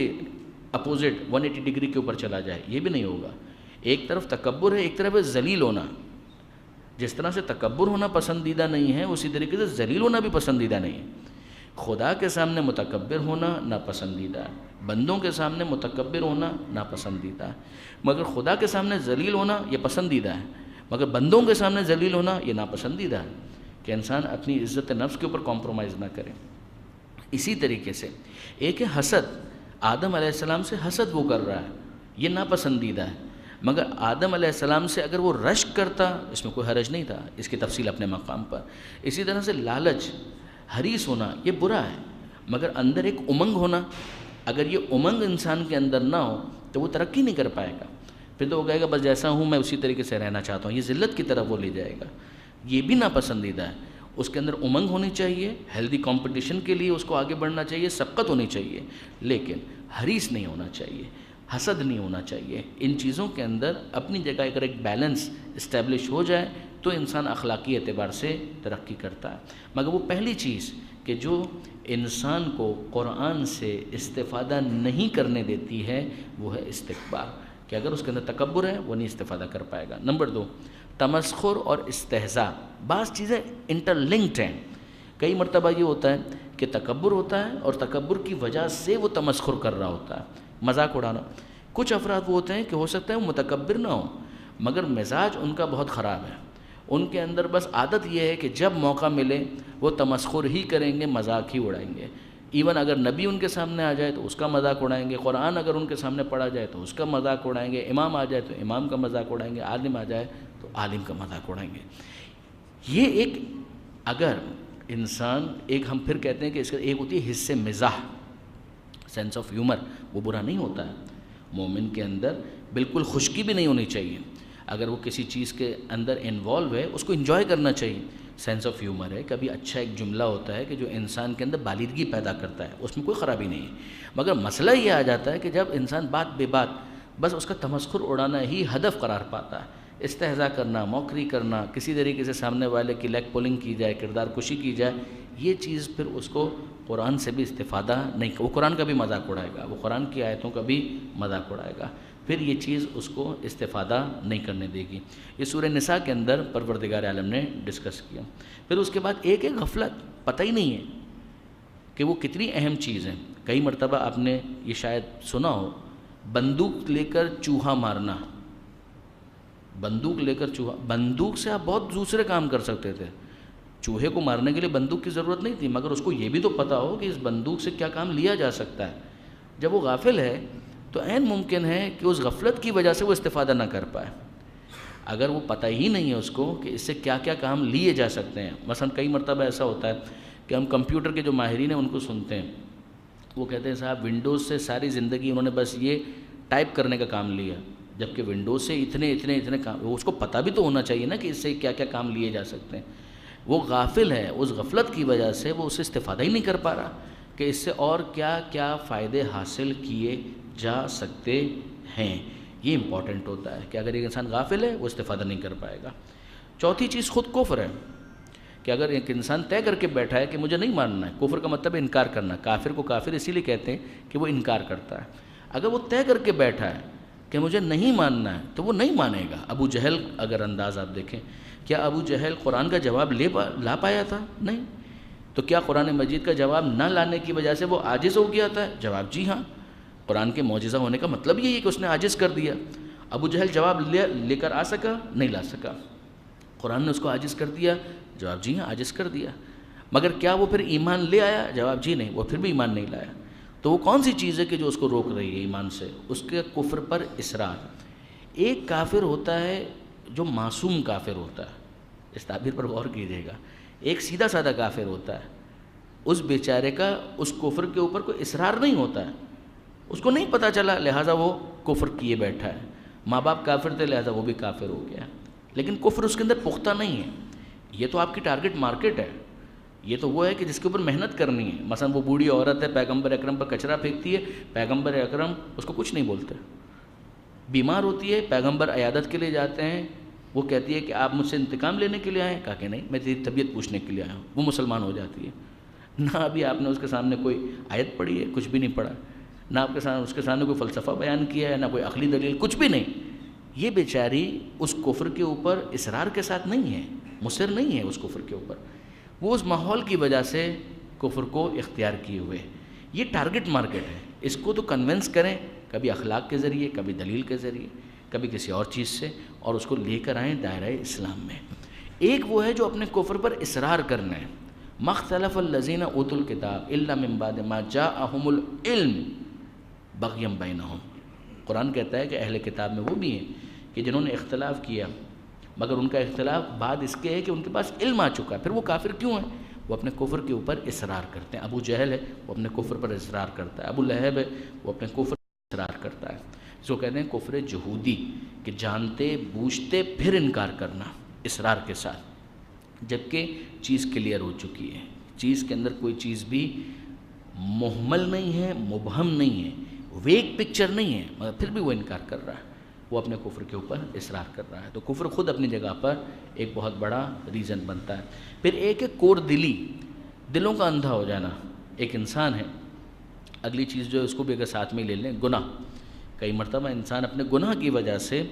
اپوزٹ 180 ڈگری کے اوپر چلا جائے، یہ بھی نہیں ہوگا۔ ایک طرف تکبر ہے، ایک طرف ہے ذلیل ہونا، جس طرح سے تکبر ہونا پسندیدہ نہیں ہے، اسی طریقے سے ذلیل ہونا بھی پسندیدہ نہیں ہے۔ خدا کے سامنے متکبر ہونا ناپسندیدہ ہے، بندوں کے سامنے متکبر ہونا ناپسندیدہ ہے، مگر خدا کے سامنے ذلیل ہونا یہ پسندیدہ ہے، مگر بندوں کے سامنے ذلیل ہونا یہ ناپسندیدہ ہے، کہ انسان اپنی عزت نفس کے اوپر کمپرومائز نہ کرے۔ اسی طریقے سے ایک ہے حسد، آدم علیہ السلام سے حسد وہ کر رہا ہے، یہ ناپسندیدہ ہے، مگر آدم علیہ السلام سے اگر وہ رشک کرتا اس میں کوئی حرج نہیں تھا، اس کی تفصیل اپنے مقام پر۔ اسی طرح سے لالچ، حریص ہونا یہ برا ہے، مگر اندر ایک امنگ ہونا، اگر یہ امنگ انسان کے اندر نہ ہو تو وہ ترقی نہیں کر پائے گا، پھر تو وہ کہے گا بس جیسا ہوں میں اسی طریقے سے رہنا چاہتا ہوں، یہ ذلت کی طرف وہ لے جائے گا، یہ بھی ناپسندیدہ ہے۔ اس کے اندر امنگ ہونی چاہیے، ہیلدی کمپٹیشن کے لیے اس کو آگے بڑھنا چاہیے، سبقت ہونی چاہیے، لیکن حریص نہیں ہونا چاہیے، حسد نہیں ہونا چاہیے۔ ان چیزوں کے اندر اپنی جگہ اگر ایک بیلنس اسٹیبلش ہو جائے تو انسان اخلاقی اعتبار سے ترقی کرتا ہے۔ مگر وہ پہلی چیز کہ جو انسان کو قرآن سے استفادہ نہیں کرنے دیتی ہے وہ ہے استکبار، کہ اگر اس کے اندر تکبر ہے وہ نہیں استفادہ کر پائے گا۔ نمبر 2، تمسخر اور استہزاء، بعض چیزیں انٹرلنکڈ ہیں۔ کئی مرتبہ یہ ہوتا ہے کہ تکبر ہوتا ہے اور تکبر کی وجہ سے وہ تمسخر کر رہا ہوتا ہے، مذاق اڑانا۔ کچھ افراد وہ ہوتے ہیں کہ ہو سکتا ہے وہ متکبر نہ ہو مگر مزاج ان کا بہت خراب ہے، ان کے اندر بس عادت یہ ہے کہ جب موقع ملے وہ تمسخر ہی کریں گے، مذاق ہی اڑائیں گے۔ ایون اگر نبی ان کے سامنے آ جائے تو اس کا مذاق اڑائیں گے، قرآن اگر ان کے سامنے پڑھا جائے تو اس کا مذاق اڑائیں گے، امام آ جائے تو امام کا مذاق اڑائیں گے، عالم آ جائے تو عالم کا مذاق اڑائیں گے۔ یہ ایک اگر انسان ایک ہم پھر کہتے ہیں کہ اس کا ایک ہوتی ہے حس مزاح، سینس آف ہیومر، وہ برا نہیں ہوتا ہے۔ مومن کے اندر بالکل خشکی بھی نہیں ہونی چاہیے، اگر وہ کسی چیز کے اندر انوالو ہے اس کو انجوائے کرنا چاہیے۔ سینس آف ہیومر ہے، کبھی اچھا ایک جملہ ہوتا ہے کہ جو انسان کے اندر بالیدگی پیدا کرتا ہے، اس میں کوئی خرابی نہیں ہے، مگر مسئلہ یہ آ جاتا ہے کہ جب انسان بات بے بات بس اس کا تمسخر اڑانا ہی ہدف قرار پاتا ہے، استہزاء کرنا، موکری کرنا، کسی طریقے سے سامنے والے کی لیگ پولنگ کی جائے، کردار کشی کی جائے، یہ چیز پھر اس کو قرآن سے بھی استفادہ نہیں، وہ قرآن کا بھی مذاق اڑائے گا، وہ قرآن کی آیتوں کا بھی مذاق اڑائے گا، پھر یہ چیز اس کو استفادہ نہیں کرنے دے گی۔ یہ سورہ نساء کے اندر پروردگار عالم نے ڈسکس کیا۔ پھر اس کے بعد ایک غفلت، پتہ ہی نہیں ہے کہ وہ کتنی اہم چیز ہے۔ کئی مرتبہ آپ نے یہ شاید سنا ہو، بندوق لے کر چوہا مارنا، بندوق لے کر چوہا، بندوق سے آپ بہت دوسرے کام کر سکتے تھے، چوہے کو مارنے کے لیے بندوق کی ضرورت نہیں تھی، مگر اس کو یہ بھی تو پتہ ہو کہ اس بندوق سے کیا کام لیا جا سکتا ہے۔ جب وہ غافل ہے تو عین ممکن ہے کہ اس غفلت کی وجہ سے وہ استفادہ نہ کر پائے، اگر وہ پتہ ہی نہیں ہے اس کو کہ اس سے کیا کیا کام لیے جا سکتے ہیں۔ مثلا کئی مرتبہ ایسا ہوتا ہے کہ ہم کمپیوٹر کے جو ماہرین ہیں ان کو سنتے ہیں، وہ کہتے ہیں صاحب ونڈوز سے ساری زندگی انہوں نے بس یہ ٹائپ کرنے کا کام لیا، جبکہ ونڈوز سے اتنے کام، اس کو پتہ بھی تو ہونا چاہیے نا کہ اس سے کیا کیا کام لیے جا سکتے ہیں۔ وہ غافل ہے، اس غفلت کی وجہ سے وہ اس سے استفادہ ہی نہیں کر پا رہا کہ اس سے اور کیا کیا فائدے حاصل کیے جا سکتے ہیں۔ یہ امپورٹنٹ ہوتا ہے کہ اگر ایک انسان غافل ہے وہ استفادہ نہیں کر پائے گا۔ چوتھی چیز خود کفر ہے، کہ اگر ایک انسان طے کر کے بیٹھا ہے کہ مجھے نہیں ماننا ہے، کفر کا مطلب ہے انکار کرنا، کافر کو کافر اسی لیے کہتے ہیں کہ وہ انکار کرتا ہے۔ اگر وہ طے کر کے بیٹھا ہے کہ مجھے نہیں ماننا ہے تو وہ نہیں مانے گا۔ ابو جہل اگر انداز آپ دیکھیں، کیا ابو جہل قرآن کا جواب لا پایا تھا؟ نہیں۔ تو کیا قرآن مجید کا جواب نہ لانے کی وجہ سے وہ عاجز ہو گیا تھا؟ جواب جی ہاں۔ قرآن کے معجزہ ہونے کا مطلب یہی ہے کہ اس نے عاجز کر دیا۔ ابو جہل جواب لے کر آ سکا؟ نہیں لا سکا۔ قرآن نے اس کو عاجز کر دیا؟ جواب جی ہاں، عاجز کر دیا۔ مگر کیا وہ پھر ایمان لے آیا؟ جواب جی نہیں، وہ پھر بھی ایمان نہیں لایا۔ تو وہ کون سی چیز ہے کہ جو اس کو روک رہی ہے ایمان سے؟ اس کے کفر پر اصرار۔ ایک کافر ہوتا ہے جو معصوم کافر ہوتا ہے، اس تعبیر پر غور کیجیے گا۔ ایک سیدھا سادہ کافر ہوتا ہے، اس بیچارے کا اس کفر کے اوپر کوئی اصرار نہیں ہوتا ہے، اس کو نہیں پتہ چلا لہٰذا وہ کفر کیے بیٹھا ہے۔ ماں باپ کافر تھے لہٰذا وہ بھی کافر ہو گیا، لیکن کفر اس کے اندر پختہ نہیں ہے۔ یہ تو آپ کی ٹارگٹ مارکیٹ ہے، یہ تو وہ ہے کہ جس کے اوپر محنت کرنی ہے۔ مثلا وہ بوڑھی عورت ہے، پیغمبر اکرم پر کچرا پھینکتی ہے، پیغمبر اکرم اس کو کچھ نہیں بولتے۔ بیمار ہوتی ہے، پیغمبر عیادت کے لیے جاتے ہیں، وہ کہتی ہے کہ آپ مجھ سے انتقام لینے کے لیے آئے ہیں؟ کہا کہ نہیں، میں تیری طبیعت پوچھنے کے لیے آیا ہوں۔ وہ مسلمان ہو جاتی ہے۔ نہ ابھی آپ نے اس کے سامنے کوئی آیت پڑھی ہے، کچھ بھی نہیں پڑھا، نہ آپ کے سامنے اس کے سامنے کوئی فلسفہ بیان کیا ہے، نہ کوئی عقلی دلیل، کچھ بھی نہیں، یہ بیچاری اس کفر کے اوپر اصرار کے ساتھ نہیں ہے، مصر نہیں ہے اس کفر کے اوپر، وہ اس ماحول کی وجہ سے کفر کو اختیار کیے ہوئے۔ یہ ٹارگٹ مارکیٹ ہے، اس کو تو کنونس کریں، کبھی اخلاق کے ذریعے، کبھی دلیل کے ذریعے، کبھی کسی اور چیز سے، اور اس کو لے کر آئیں دائرہ اسلام میں۔ ایک وہ ہے جو اپنے کفر پر اصرار کرنا ہے، مختلف الذین اوتوا الکتاب الا من بعد ما جاءہم العلم بغیا بینہم۔ قرآن کہتا ہے کہ اہل کتاب میں وہ بھی ہیں کہ جنہوں نے اختلاف کیا، مگر ان کا اختلاف بعد اس کے ہے کہ ان کے پاس علم آ چکا ہے۔ پھر وہ کافر کیوں ہیں؟ وہ اپنے کفر کے اوپر اصرار کرتے ہیں۔ ابو جہل ہے، وہ اپنے کفر پر اصرار کرتا ہے۔ ابو لہب ہے، وہ اپنے کفر پر اصرار کرتا ہے۔ اس کو کہتے ہیں کفر جہودی، کہ جانتے بوجھتے پھر انکار کرنا اصرار کے ساتھ، جبکہ چیز کلیئر ہو چکی ہے، چیز کے اندر کوئی چیز بھی محمل نہیں ہے، مبہم نہیں ہے، ویک پکچر نہیں ہے، مگر پھر بھی وہ انکار کر رہا ہے، وہ اپنے کفر کے اوپر اصرار کر رہا ہے۔ تو کفر خود اپنی جگہ پر ایک بہت بڑا ریزن بنتا ہے۔ پھر ایک ہے کور دلی، دلوں کا اندھا ہو جانا۔ ایک انسان ہے، اگلی چیز جو ہے اس کو بھی اگر ساتھ میں لے لیں، گناہ۔ کئی مرتبہ انسان اپنے گناہ کی وجہ سے،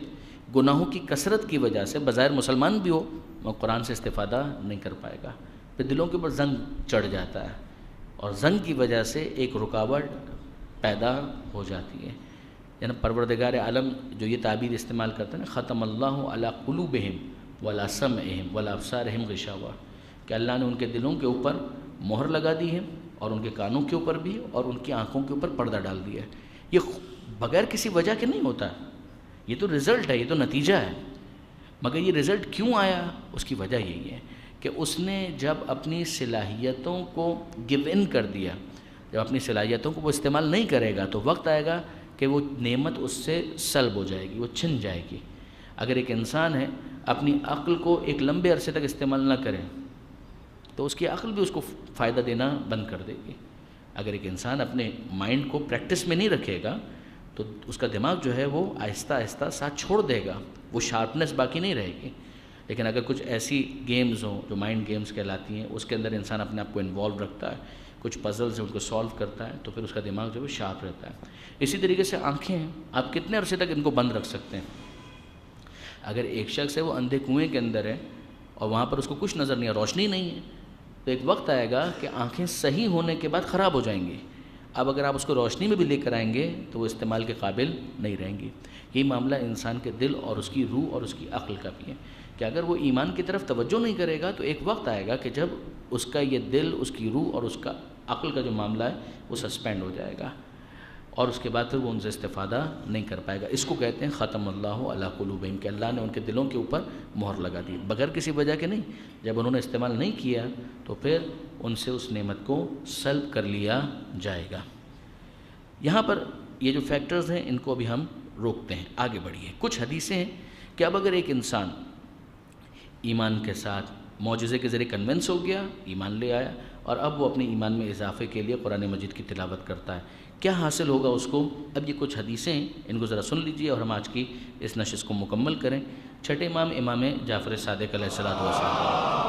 گناہوں کی کثرت کی وجہ سے، بظاہر مسلمان بھی ہو، وہ قرآن سے استفادہ نہیں کر پائے گا، پھر دلوں کے اوپر زنگ چڑھ جاتا ہے، اور زنگ کی وجہ سے ایک رکاوٹ پیدا ہو جاتی ہے۔ یعنی پروردگار عالم جو یہ تعبیر استعمال کرتا ہے نا، ختم اللہ علی قلوبہم وعلی سمعہم وعلی ابصارہم غشاوہ، کہ اللہ نے ان کے دلوں کے اوپر مہر لگا دی ہے، اور ان کے کانوں کے اوپر بھی، اور ان کی آنکھوں کے اوپر پردہ ڈال دیا ہے۔ یہ بغیر کسی وجہ کے نہیں ہوتا، یہ تو رزلٹ ہے، یہ تو نتیجہ ہے۔ مگر یہ رزلٹ کیوں آیا؟ اس کی وجہ یہی ہے کہ اس نے جب اپنی صلاحیتوں کو گیو ان کر دیا، جب اپنی صلاحیتوں کو وہ استعمال نہیں کرے گا تو وقت آئے گا کہ وہ نعمت اس سے سلب ہو جائے گی، وہ چھن جائے گی۔ اگر ایک انسان ہے اپنی عقل کو ایک لمبے عرصے تک استعمال نہ کرے تو اس کی عقل بھی اس کو فائدہ دینا بند کر دے گی۔ اگر ایک انسان اپنے مائنڈ کو پریکٹس میں نہیں رکھے گا تو اس کا دماغ جو ہے وہ آہستہ آہستہ ساتھ چھوڑ دے گا، وہ شارپنیس باقی نہیں رہے گی۔ لیکن اگر کچھ ایسی گیمز ہوں جو مائنڈ گیمز کہلاتی ہیں، اس کے اندر انسان اپنے آپ کو انوالو رکھتا ہے، کچھ پزلز ہیں ان کو سالو کرتا ہے، تو پھر اس کا دماغ جو ہے شارپ رہتا ہے۔ اسی طریقے سے آنکھیں ہیں، آپ کتنے عرصے تک ان کو بند رکھ سکتے ہیں؟ اگر ایک شخص ہے وہ اندھے کنویں کے اندر ہے اور وہاں پر اس کو کچھ نظر نہیں ہے، روشنی نہیں ہے، تو ایک وقت آئے گا کہ آنکھیں صحیح ہونے کے بعد خراب ہو جائیں گی۔ اب اگر آپ اس کو روشنی میں بھی لے کر آئیں گے تو وہ استعمال کے قابل نہیں رہیں گی۔ یہی معاملہ انسان کے دل اور اس کی روح اور اس کی عقل کا بھی ہے، کہ اگر وہ ایمان کی طرف توجہ نہیں کرے گا تو ایک وقت آئے گا کہ جب اس کا یہ دل، اس کی روح اور اس کا عقل کا جو معاملہ ہے وہ سسپینڈ ہو جائے گا، اور اس کے بعد پھر وہ ان سے استفادہ نہیں کر پائے گا۔ اس کو کہتے ہیں ختم اللہ علی قلوبہم، کہ اللہ نے ان کے دلوں کے اوپر مہر لگا دی، بغیر کسی وجہ کے نہیں۔ جب انہوں نے استعمال نہیں کیا تو پھر ان سے اس نعمت کو سلب کر لیا جائے گا۔ یہاں پر یہ جو فیکٹرز ہیں ان کو بھی ہم روکتے ہیں، آگے بڑھیے۔ کچھ حدیثیں ہیں کہ اب اگر ایک انسان ایمان کے ساتھ معجزے کے ذریعے کنونس ہو گیا، ایمان لے آیا، اور اب وہ اپنے ایمان میں اضافے کے لیے قرآن مجید کی تلاوت کرتا ہے، کیا حاصل ہوگا اس کو؟ اب یہ کچھ حدیثیں ہیں، ان کو ذرا سن لیجئے اور ہم آج کی اس نشست کو مکمل کریں۔ چھٹے امام، امام جعفر صادق علیہ الصلوۃ والسلام،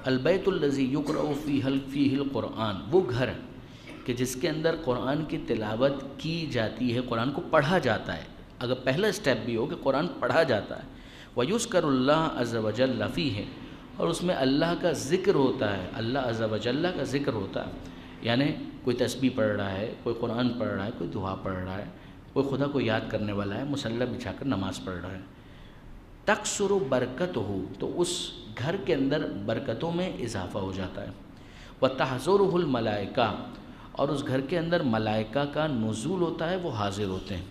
البیت الذی یقرأ فیہ القرآن، وہ گھر کہ جس کے اندر قرآن کی تلاوت کی جاتی ہے، قرآن کو پڑھا جاتا ہے۔ اگر پہلا اسٹیپ بھی ہو کہ قرآن پڑھا جاتا ہے، وَيُذْكَرُ اللَّهُ عَزَّ وَجَلَّ فِيهِ، اور اس میں اللہ کا ذکر ہوتا ہے، اللہ عز و جل کا ذکر ہوتا ہے، یعنی کوئی تسبیح پڑھ رہا ہے، کوئی قرآن پڑھ رہا ہے، کوئی دعا پڑھ رہا ہے، کوئی خدا کو یاد کرنے والا ہے، مصلی بچھا کر نماز پڑھ رہا ہے، تکثر برکتہ، تو اس گھر کے اندر برکتوں میں اضافہ ہو جاتا ہے، وتحضرہ الملائکہ، اور اس گھر کے اندر ملائکہ کا نزول ہوتا ہے، وہ حاضر ہوتے ہیں،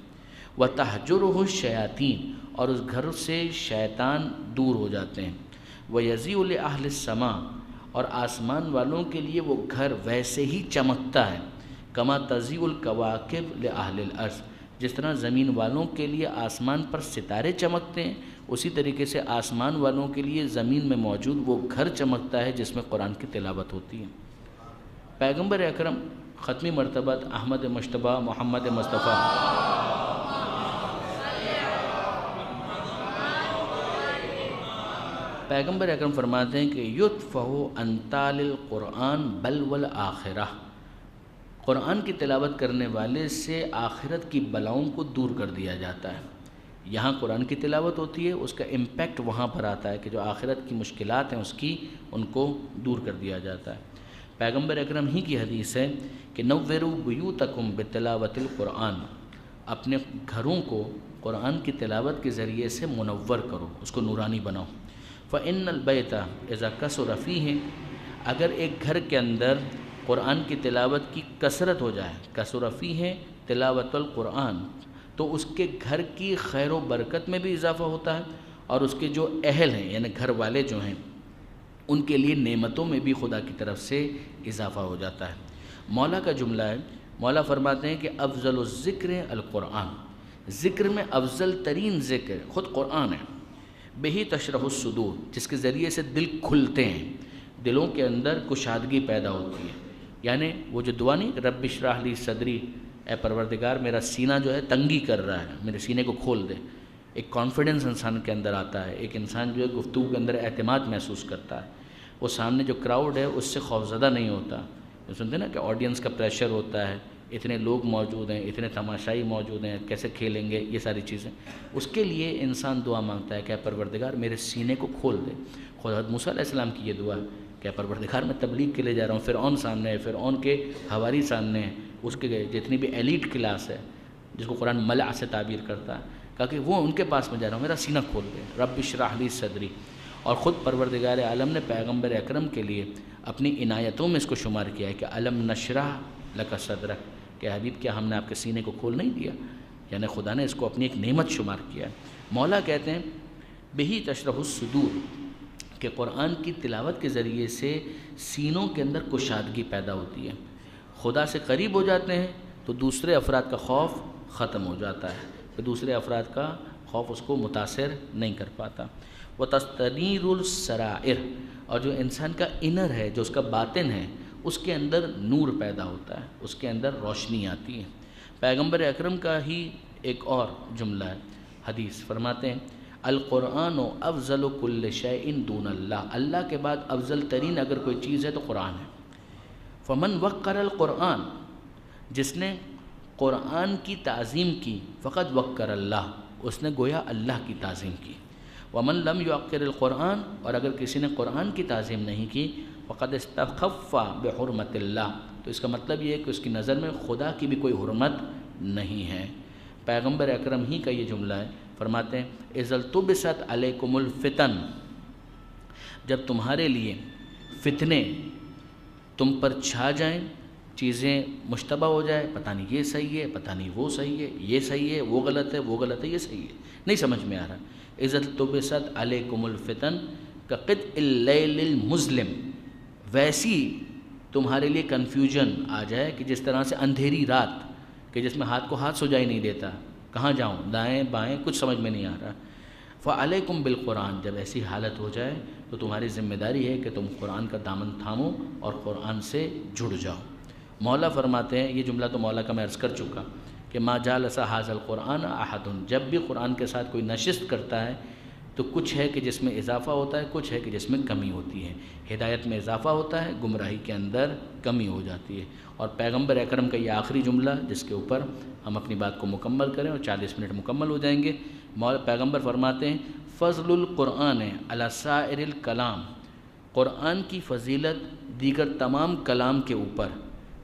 وتحجرہ الشیاطین، اور اس گھر سے شیطان دور ہو جاتے ہیں، وَيَزِيءُ لِأَهْلِ السَّمَاءِ، اور آسمان والوں کے لیے وہ گھر ویسے ہی چمکتا ہے، کما تضیء الکواکب لأہل الارض، جس طرح زمین والوں کے لیے آسمان پر ستارے چمکتے ہیں، اسی طریقے سے آسمان والوں کے لیے زمین میں موجود وہ گھر چمکتا ہے جس میں قرآن کی تلاوت ہوتی ہے۔ پیغمبر اکرم ختمی مرتبت احمد مجتبیٰ محمد مصطفیٰ پیغمبر اکرم فرماتے ہیں کہ یطفح عن تال القرآن بل والآخرہ، قرآن کی تلاوت کرنے والے سے آخرت کی بلاؤں کو دور کر دیا جاتا ہے۔ یہاں قرآن کی تلاوت ہوتی ہے، اس کا امپیکٹ وہاں پر آتا ہے کہ جو آخرت کی مشکلات ہیں ان کو دور کر دیا جاتا ہے۔ پیغمبر اکرم ہی کی حدیث ہے کہ نوّروا بیوتکم بتلاوت القرآن، اپنے گھروں کو قرآن کی تلاوت کے ذریعے سے منور کرو، اس کو نورانی بناؤ۔ فإن البیت اذا کثر فیہ، اگر ایک گھر کے اندر قرآن کی تلاوت کی کثرت ہو جائے، کثر فیہ تلاوت القرآن، تو اس کے گھر کی خیر و برکت میں بھی اضافہ ہوتا ہے، اور اس کے جو اہل ہیں یعنی گھر والے جو ہیں ان کے لیے نعمتوں میں بھی خدا کی طرف سے اضافہ ہو جاتا ہے۔ مولا کا جملہ ہے، مولا فرماتے ہیں کہ افضل الذکر القرآن، ذکر میں افضل ترین ذکر خود قرآن ہے۔ بہی تشرح الصدور، جس کے ذریعے سے دل کھلتے ہیں، دلوں کے اندر کشادگی پیدا ہوتی ہے۔ یعنی وہ جو دعا نہیں، رب اشرح لی صدری، اے پروردگار میرا سینہ جو ہے تنگی کر رہا ہے، میرے سینے کو کھول دے۔ ایک کانفیڈنس انسان کے اندر آتا ہے، ایک انسان جو ہے گفتگو کے اندر اعتماد محسوس کرتا ہے، وہ سامنے جو کراؤڈ ہے اس سے خوفزدہ نہیں ہوتا۔ جو سنتے ہیں نا کہ آڈینس کا پریشر ہوتا ہے، اتنے لوگ موجود ہیں، اتنے تماشائی موجود ہیں، کیسے کھیلیں گے، یہ ساری چیزیں، اس کے لیے انسان دعا مانگتا ہے کہ اے پروردگار میرے سینے کو کھول دے۔ خود حضرت موسیٰ علیہ السلام کی یہ دعا ہے کہ اے پروردگار میں تبلیغ کے لیے جا رہا ہوں، فرعون سامنے ہے، فرعون کے حواری سامنے ہیں، اس کے جتنی بھی ایلیٹ کلاس ہے جس کو قرآن ملع سے تعبیر کرتا ہے، کہا کہ وہ ان کے پاس میں جا رہا ہوں، میرا سینہ کھول دے، رب اشرح لی صدری۔ اور خود پروردگار عالم نے پیغمبر اکرم کے لیے اپنی عنایتوں میں اس کو شمار کیا ہے کہ الم نشرح لک صدرک، کہ حبیب کیا ہم نے آپ کے سینے کو کھول نہیں دیا؟ یعنی خدا نے اس کو اپنی ایک نعمت شمار کیا ہے۔ مولا کہتے ہیں بہی تشرح الصدور، کہ قرآن کی تلاوت کے ذریعے سے سینوں کے اندر کشادگی پیدا ہوتی ہے، خدا سے قریب ہو جاتے ہیں تو دوسرے افراد کا خوف ختم ہو جاتا ہے، کہ دوسرے افراد کا خوف اس کو متاثر نہیں کر پاتا۔ وَتَسْتَنِيرُ السَّرَائِرُ، اور جو انسان کا انر ہے، جو اس کا باطن ہے، اس کے اندر نور پیدا ہوتا ہے، اس کے اندر روشنی آتی ہے۔ پیغمبر اکرم کا ہی ایک اور جملہ ہے، حدیث فرماتے ہیں القرآن افضل کل شیء دون اللہ، اللہ کے بعد افضل ترین اگر کوئی چیز ہے تو قرآن ہے۔ فمن وقر القرآن، جس نے قرآن کی تعظیم کی، فقد وقر اللہ، اس نے گویا اللہ کی تعظیم کی۔ ومن لم یوقر القرآن، اور اگر کسی نے قرآن کی تعظیم نہیں کی، فقد استخف بحرمت اللہ، تو اس کا مطلب یہ ہے کہ اس کی نظر میں خدا کی بھی کوئی حرمت نہیں ہے۔ پیغمبر اکرم ہی کا یہ جملہ ہے، فرماتے ہیں اذا التبست علیکم الفتن، جب تمہارے لیے فتنے تم پر چھا جائیں، چیزیں مشتبہ ہو جائے، پتہ نہیں یہ صحیح ہے، پتہ نہیں وہ صحیح ہے، یہ صحیح ہے، وہ غلط ہے، وہ غلط ہے، یہ صحیح ہے، نہیں سمجھ میں آ رہا۔ اذا التبست علیکم الفتن کقطع اللیل المظلم، ویسی تمہارے لیے کنفیوژن آ جائے کہ جس طرح سے اندھیری رات، کہ جس میں ہاتھ کو ہاتھ سجائی نہیں دیتا، کہاں جاؤں، دائیں بائیں کچھ سمجھ میں نہیں آ رہا۔ فعلیکم بالقرآن، جب ایسی حالت ہو جائے تو تمہاری ذمہ داری ہے کہ تم قرآن کا دامن تھامو اور قرآن سے جڑ جاؤ۔ مولا فرماتے ہیں، یہ جملہ تو مولا کا میں عرض کر چکا کہ ما جالس ھذا القرآن احد، جب بھی قرآن کے ساتھ کوئی نشست کرتا ہے تو کچھ ہے کہ جس میں اضافہ ہوتا ہے، کچھ ہے کہ جس میں کمی ہوتی ہے۔ ہدایت میں اضافہ ہوتا ہے، گمراہی کے اندر کمی ہو جاتی ہے۔ اور پیغمبر اکرم کا یہ آخری جملہ جس کے اوپر ہم اپنی بات کو مکمل کریں اور 40 منٹ مکمل ہو جائیں گے، پیغمبر فرماتے ہیں فضل القرآن علی سائر الکلام، قرآن کی فضیلت دیگر تمام کلام کے اوپر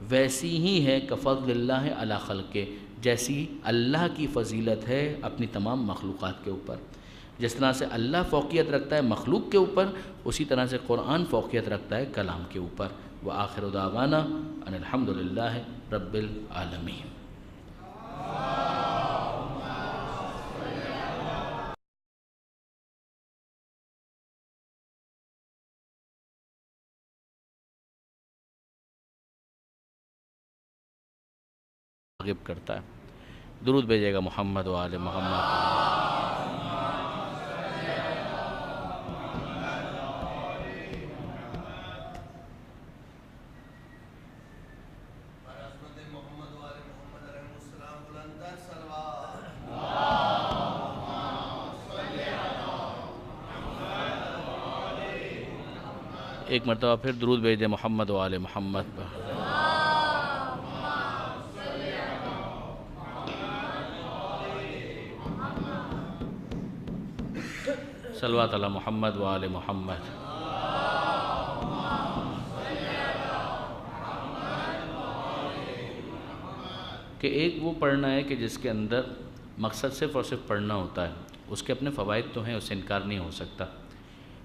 ویسی ہی ہے کہ فضل اللہ علی خلقہ، جیسی اللہ کی فضیلت ہے اپنی تمام مخلوقات کے اوپر۔ جس طرح سے اللہ فوقیت رکھتا ہے مخلوق کے اوپر، اسی طرح سے قرآن فوقیت رکھتا ہے کلام کے اوپر۔ وآخر دعوانا ان الحمد للہ رب العالمین۔ راغب کرتا ہے، درود بھیجے گا محمد و آل محمد۔ ایک مرتبہ پھر درود بھیج دیں محمد و آل محمد پر۔ صلوات علی محمد و آل محمد۔ کہ ایک وہ پڑھنا ہے کہ جس کے اندر مقصد صرف اور صرف پڑھنا ہوتا ہے، اس کے اپنے فوائد تو ہیں، اس سے انکار نہیں ہو سکتا،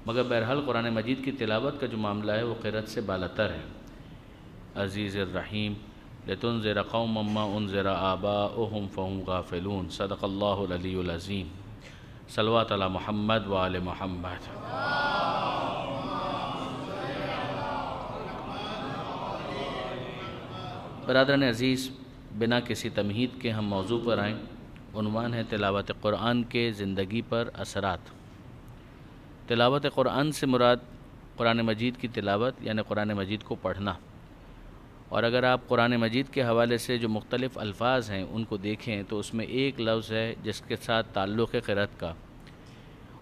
مگر بہرحال قرآن مجید کی تلاوت کا جو معاملہ ہے وہ قرأت سے بالاتر ہے۔ عزیز الرحیم لتنذر قوما ما انذر آباؤہم فہم غافلون، صدق اللہ العلی العظیم۔ صلوات علی محمد و آل محمد۔ برادران عزیز، بنا کسی تمہید کے ہم موضوع پر آئیں۔ عنوان ہے تلاوت قرآن کے زندگی پر اثرات۔ تلاوت قرآن سے مراد قرآن مجید کی تلاوت یعنی قرآن مجید کو پڑھنا، اور اگر آپ قرآن مجید کے حوالے سے جو مختلف الفاظ ہیں ان کو دیکھیں تو اس میں ایک لفظ ہے جس کے ساتھ تعلق ہے قرأت کا،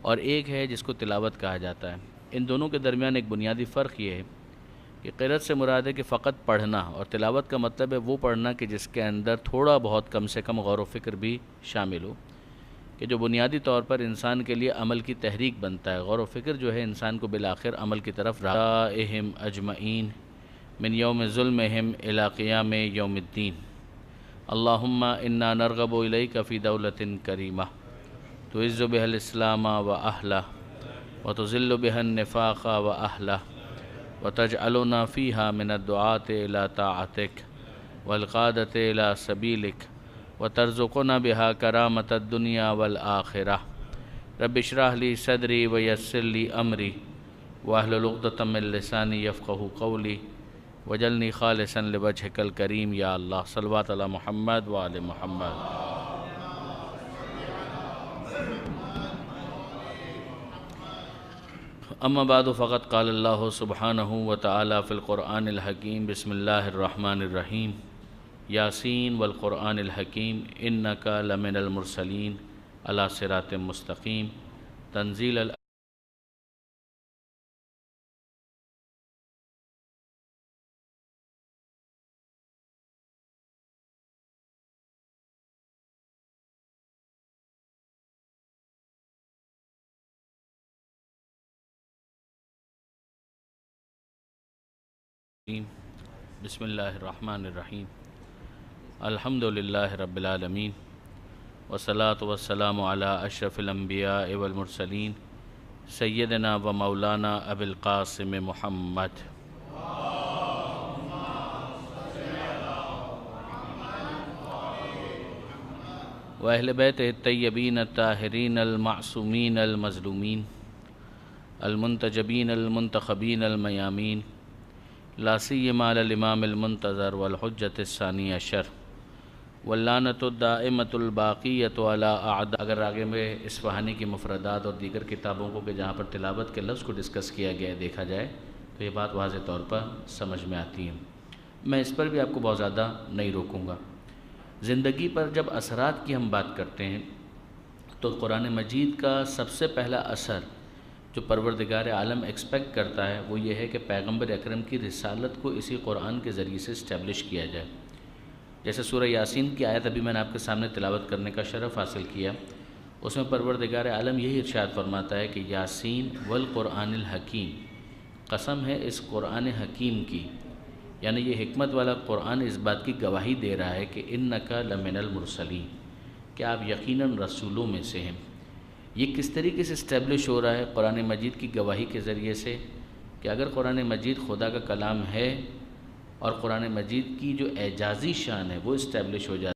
اور ایک ہے جس کو تلاوت کہا جاتا ہے۔ ان دونوں کے درمیان ایک بنیادی فرق یہ ہے کہ قرأت سے مراد ہے کہ فقط پڑھنا، اور تلاوت کا مطلب ہے وہ پڑھنا کہ جس کے اندر تھوڑا بہت کم سے کم غور و فکر بھی شامل ہو، کہ جو بنیادی طور پر انسان کے لیے عمل کی تحریک بنتا ہے۔ غور و فکر جو ہے انسان کو بالآخر عمل کی طرف راہم اجمعین من یوم ظلمہم الی قیام یوم الدین، اللہم انا نرغب الیک فی دولۃ کریمہ تعز بها الاسلام و اہلہ وتذل بها النفاق و اہلہ وتجعلنا فیہا من الدعاة الی طاعتک والقادة الی سبیلک وترزقنا بها کرامۃ الدنیا والآخرہ، رب اشرح لی صدری ویسر لی امری واحلل عقدۃ من لسانی یفقہوا قولی وجعلنی خالصا لوجہک الکریم یا اللہ۔ صلوات علی محمد و آل محمد۔ اما بعد فقد قال اللہ سبحانہ وتعالی فی القرآن الحکیم، بسم اللہ الرحمن الرحیم، یاسین والقرآن الحکیم انک لمن المرسلین علی صراط مستقیم، تنزیل بسم اللہ الرحمن الرحیم، الحمدللہ رب العالمین، والصلاة والسلام علی اشرف الانبیاء والمرسلین، سیدنا و مولانا ابی القاسم محمد۔ واہل بیت الطیبین الطاہرین المعصومین المظلومین المنتجبین المنتخبین المیامین، لا سیما علی الامام المنتظر والحجۃ الثانی عشر واللعنۃ الدائمۃ الباقیۃ علی اعداء۔ اگر آگے میں اصفہانی کی مفردات اور دیگر کتابوں کو کہ جہاں پر تلاوت کے لفظ کو ڈسکس کیا گیا ہے دیکھا جائے تو یہ بات واضح طور پر سمجھ میں آتی ہے۔ میں اس پر بھی آپ کو بہت زیادہ نہیں روکوں گا۔ زندگی پر جب اثرات کی ہم بات کرتے ہیں تو قرآن مجید کا سب سے پہلا اثر جو پروردگار عالم ایکسپیکٹ کرتا ہے وہ یہ ہے کہ پیغمبر اکرم کی رسالت کو اسی قرآن کے ذریعے سے اسٹیبلش کیا جائے۔ جیسے سورہ یاسین کی آیت ابھی میں نے آپ کے سامنے تلاوت کرنے کا شرف حاصل کیا، اس میں پروردگار عالم یہی ارشاد فرماتا ہے کہ یاسین والقرآن الحکیم، قسم ہے اس قرآن حکیم کی، یعنی یہ حکمت والا قرآن اس بات کی گواہی دے رہا ہے کہ انک لمن المرسلین، کہ آپ یقیناً رسولوں میں سے ہیں۔ یہ کس طریقے سے اسٹیبلش ہو رہا ہے؟ قرآن مجید کی گواہی کے ذریعے سے، کہ اگر قرآن مجید خدا کا کلام ہے اور قرآن مجید کی جو اعجازی شان ہے وہ اسٹیبلش ہو جاتی ہے